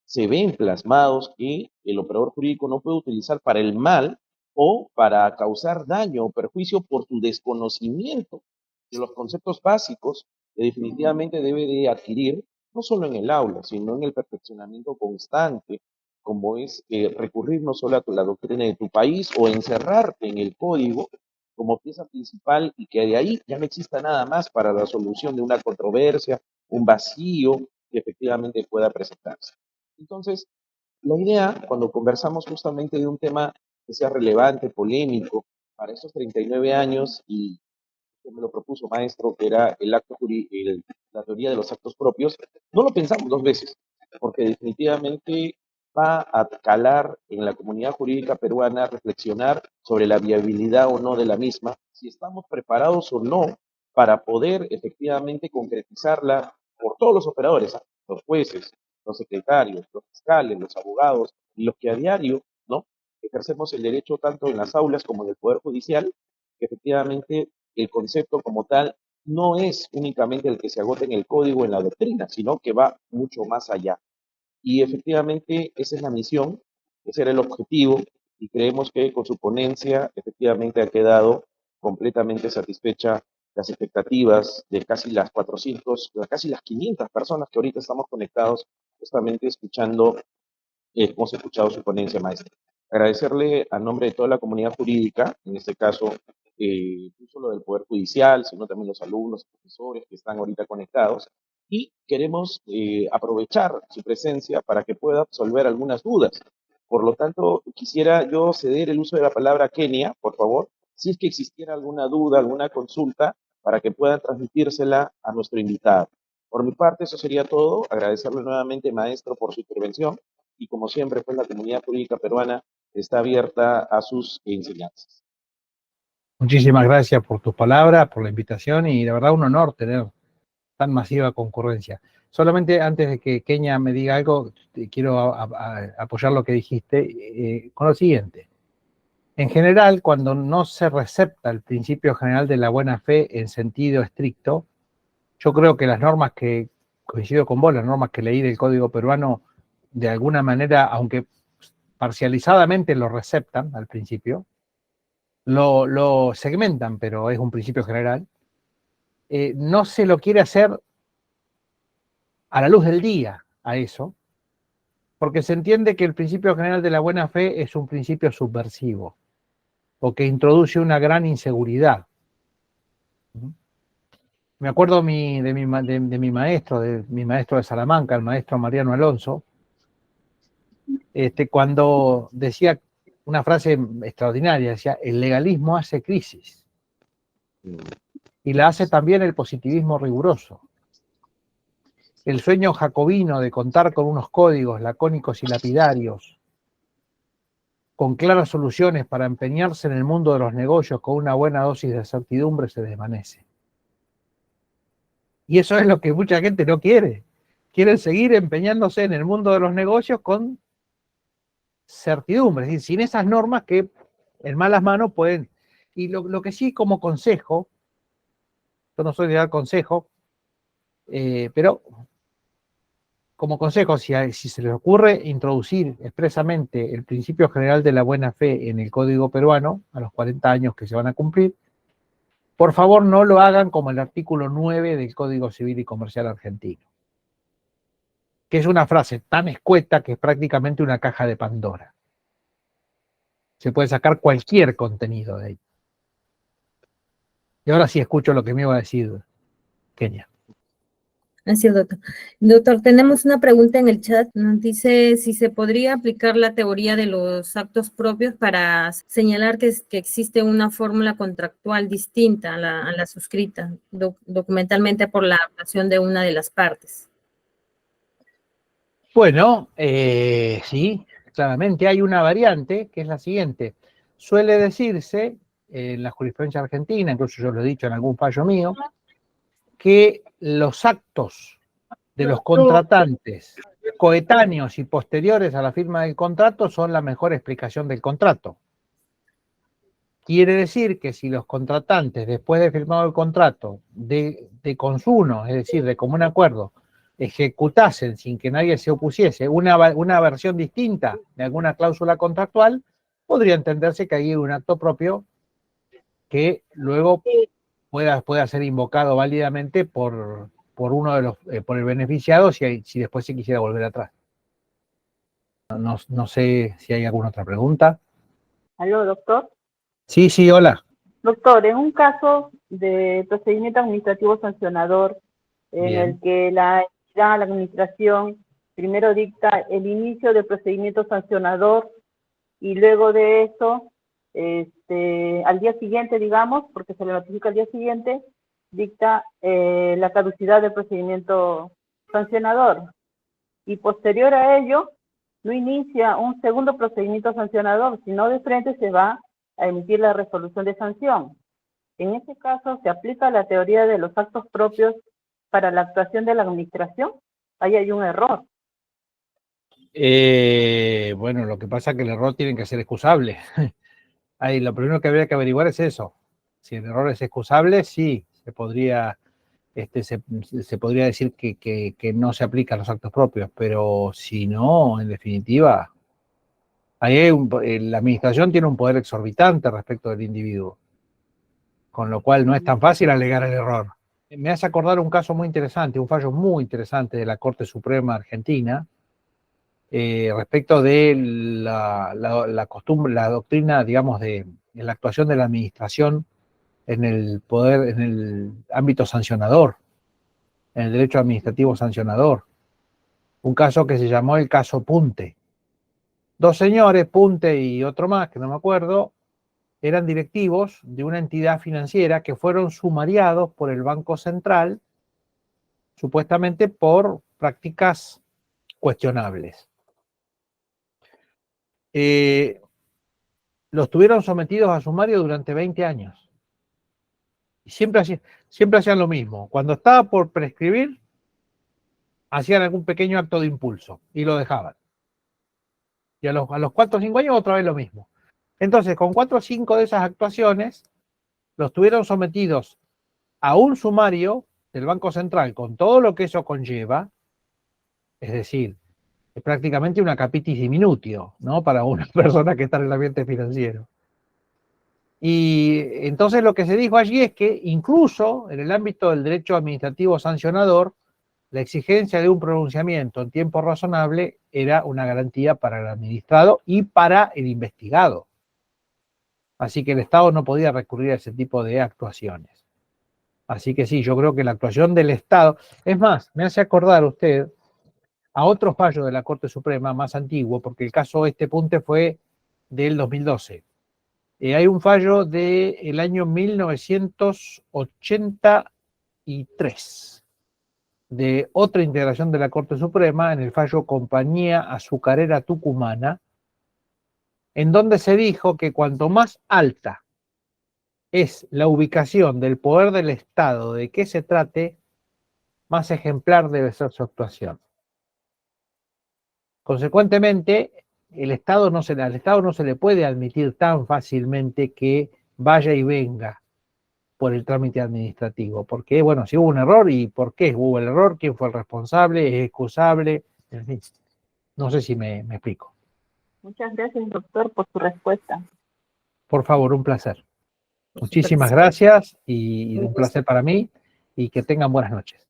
se ven plasmados que el operador jurídico no puede utilizar para el mal o para causar daño o perjuicio por su desconocimiento de los conceptos básicos que definitivamente debe de adquirir, no solo en el aula, sino en el perfeccionamiento constante, como es recurrir no solo a la doctrina de tu país o encerrarte en el código como pieza principal y que de ahí ya no exista nada más para la solución de una controversia, un vacío que efectivamente pueda presentarse. Entonces, la idea, cuando conversamos justamente de un tema que sea relevante, polémico, para estos 39 años, y usted me lo propuso, maestro, que era la teoría de los actos propios, no lo pensamos 2 veces, porque definitivamente va a calar en la comunidad jurídica peruana reflexionar sobre la viabilidad o no de la misma, si estamos preparados o no para poder efectivamente concretizarla por todos los operadores, ¿ah? Los jueces, los secretarios, los fiscales, los abogados y los que a diario, ¿no?, ejercemos el derecho tanto en las aulas como en el Poder Judicial, que efectivamente el concepto como tal no es únicamente el que se agota en el código, en la doctrina, sino que va mucho más allá. Y efectivamente esa es la misión, ese era el objetivo, y creemos que con su ponencia efectivamente ha quedado completamente satisfecha las expectativas de casi las 400, casi las 500 personas que ahorita estamos conectados justamente escuchando, hemos escuchado su ponencia, maestra. Agradecerle a nombre de toda la comunidad jurídica, en este caso, no solo del Poder Judicial, sino también los alumnos y profesores que están ahorita conectados, y queremos aprovechar su presencia para que pueda absolver algunas dudas. Por lo tanto, quisiera yo ceder el uso de la palabra a Kenia, por favor, si es que existiera alguna duda, alguna consulta, para que puedan transmitírsela a nuestro invitado. Por mi parte, eso sería todo. Agradecerle nuevamente, maestro, por su intervención y como siempre, pues la comunidad jurídica peruana está abierta a sus enseñanzas. Muchísimas gracias por tus palabras, por la invitación y de verdad un honor tener tan masiva concurrencia. Solamente antes de que Kenia me diga algo, quiero apoyar lo que dijiste con lo siguiente. En general, cuando no se recepta el principio general de la buena fe en sentido estricto, yo creo que las normas que, coincido con vos, las normas que leí del Código Peruano, de alguna manera, aunque parcializadamente lo receptan al principio, lo segmentan, pero es un principio general, no se lo quiere hacer a la luz del día a eso, porque se entiende que el principio general de la buena fe es un principio subversivo, o que introduce una gran inseguridad. Me acuerdo de mi maestro de Salamanca, el maestro Mariano Alonso, cuando decía una frase extraordinaria, decía, el legalismo hace crisis, y la hace también el positivismo riguroso. El sueño jacobino de contar con unos códigos lacónicos y lapidarios, con claras soluciones para empeñarse en el mundo de los negocios con una buena dosis de certidumbre, se desvanece. Y eso es lo que mucha gente no quiere. Quieren seguir empeñándose en el mundo de los negocios con certidumbre, es decir, sin esas normas que en malas manos pueden. Y lo que sí, como consejo, yo no soy de dar consejo, pero como consejo, si se les ocurre introducir expresamente el principio general de la buena fe en el Código Peruano, a los 40 años que se van a cumplir, por favor no lo hagan como el artículo 9 del Código Civil y Comercial argentino, que es una frase tan escueta que es prácticamente una caja de Pandora. Se puede sacar cualquier contenido de ahí. Y ahora sí escucho lo que me iba a decir Kenia. Así es, doctor. Doctor, tenemos una pregunta en el chat. Nos dice si se podría aplicar la teoría de los actos propios para señalar que existe una fórmula contractual distinta a la suscrita documentalmente por la actuación de una de las partes. Bueno, sí, claramente hay una variante que es la siguiente. Suele decirse en la jurisprudencia argentina, incluso yo lo he dicho en algún fallo mío, que los actos de los contratantes coetáneos y posteriores a la firma del contrato son la mejor explicación del contrato. Quiere decir que si los contratantes, después de firmado el contrato, de consuno, es decir, de común acuerdo, ejecutasen sin que nadie se opusiese una versión distinta de alguna cláusula contractual, podría entenderse que hay un acto propio que luego pueda ser invocado válidamente por uno de los, por el beneficiado si después se quisiera volver atrás. No sé si hay alguna otra pregunta. ¿Aló, doctor? Sí, hola. Doctor, en un caso de procedimiento administrativo sancionador en Bien. el que la entidad, la administración, primero dicta el inicio del procedimiento sancionador y luego de eso, al día siguiente, digamos, porque se le notifica al día siguiente, dicta la caducidad del procedimiento sancionador. Y posterior a ello, no inicia un segundo procedimiento sancionador, sino de frente se va a emitir la resolución de sanción. En este caso, se aplica la teoría de los actos propios para la actuación de la administración. Ahí hay un error. Bueno, lo que pasa es que el error tiene que ser excusable. Ahí, lo primero que habría que averiguar es eso. Si el error es excusable, sí, se podría decir que no se aplican los actos propios, pero si no, en definitiva, la administración tiene un poder exorbitante respecto del individuo, con lo cual no es tan fácil alegar el error. Me hace acordar un caso muy interesante, un fallo muy interesante de la Corte Suprema Argentina, respecto de la costumbre, la doctrina, digamos, de la actuación de la administración en el poder, en el ámbito sancionador, en el derecho administrativo sancionador. Un caso que se llamó el caso Punte. Dos señores, Punte y otro más, que no me acuerdo, eran directivos de una entidad financiera que fueron sumariados por el Banco Central, supuestamente por prácticas cuestionables. Los tuvieron sometidos a sumario durante 20 años. Y siempre hacían lo mismo. Cuando estaba por prescribir, hacían algún pequeño acto de impulso y lo dejaban. Y a los 4 o 5 años otra vez lo mismo. Entonces, con 4 o 5 de esas actuaciones, los tuvieron sometidos a un sumario del Banco Central con todo lo que eso conlleva, es decir, es prácticamente una capitis diminutio, ¿no? Para una persona que está en el ambiente financiero. Y entonces lo que se dijo allí es que incluso en el ámbito del derecho administrativo sancionador, la exigencia de un pronunciamiento en tiempo razonable era una garantía para el administrado y para el investigado. Así que el Estado no podía recurrir a ese tipo de actuaciones. Así que sí, yo creo que la actuación del Estado, es más, me hace acordar usted a otro fallo de la Corte Suprema más antiguo, porque el caso Punte fue del 2012. Hay un fallo del año 1983 de otra integración de la Corte Suprema, en el fallo Compañía Azucarera Tucumana, en donde se dijo que cuanto más alta es la ubicación del poder del Estado de qué se trate, más ejemplar debe ser su actuación. Consecuentemente, al Estado no se le puede admitir tan fácilmente que vaya y venga por el trámite administrativo, porque, bueno, si hubo un error, ¿y por qué hubo el error? ¿Quién fue el responsable? ¿Es excusable? En fin, no sé si me explico. Muchas gracias, doctor, por su respuesta. Por favor, un placer. Muchísimas gracias y un placer para mí, y que tengan buenas noches.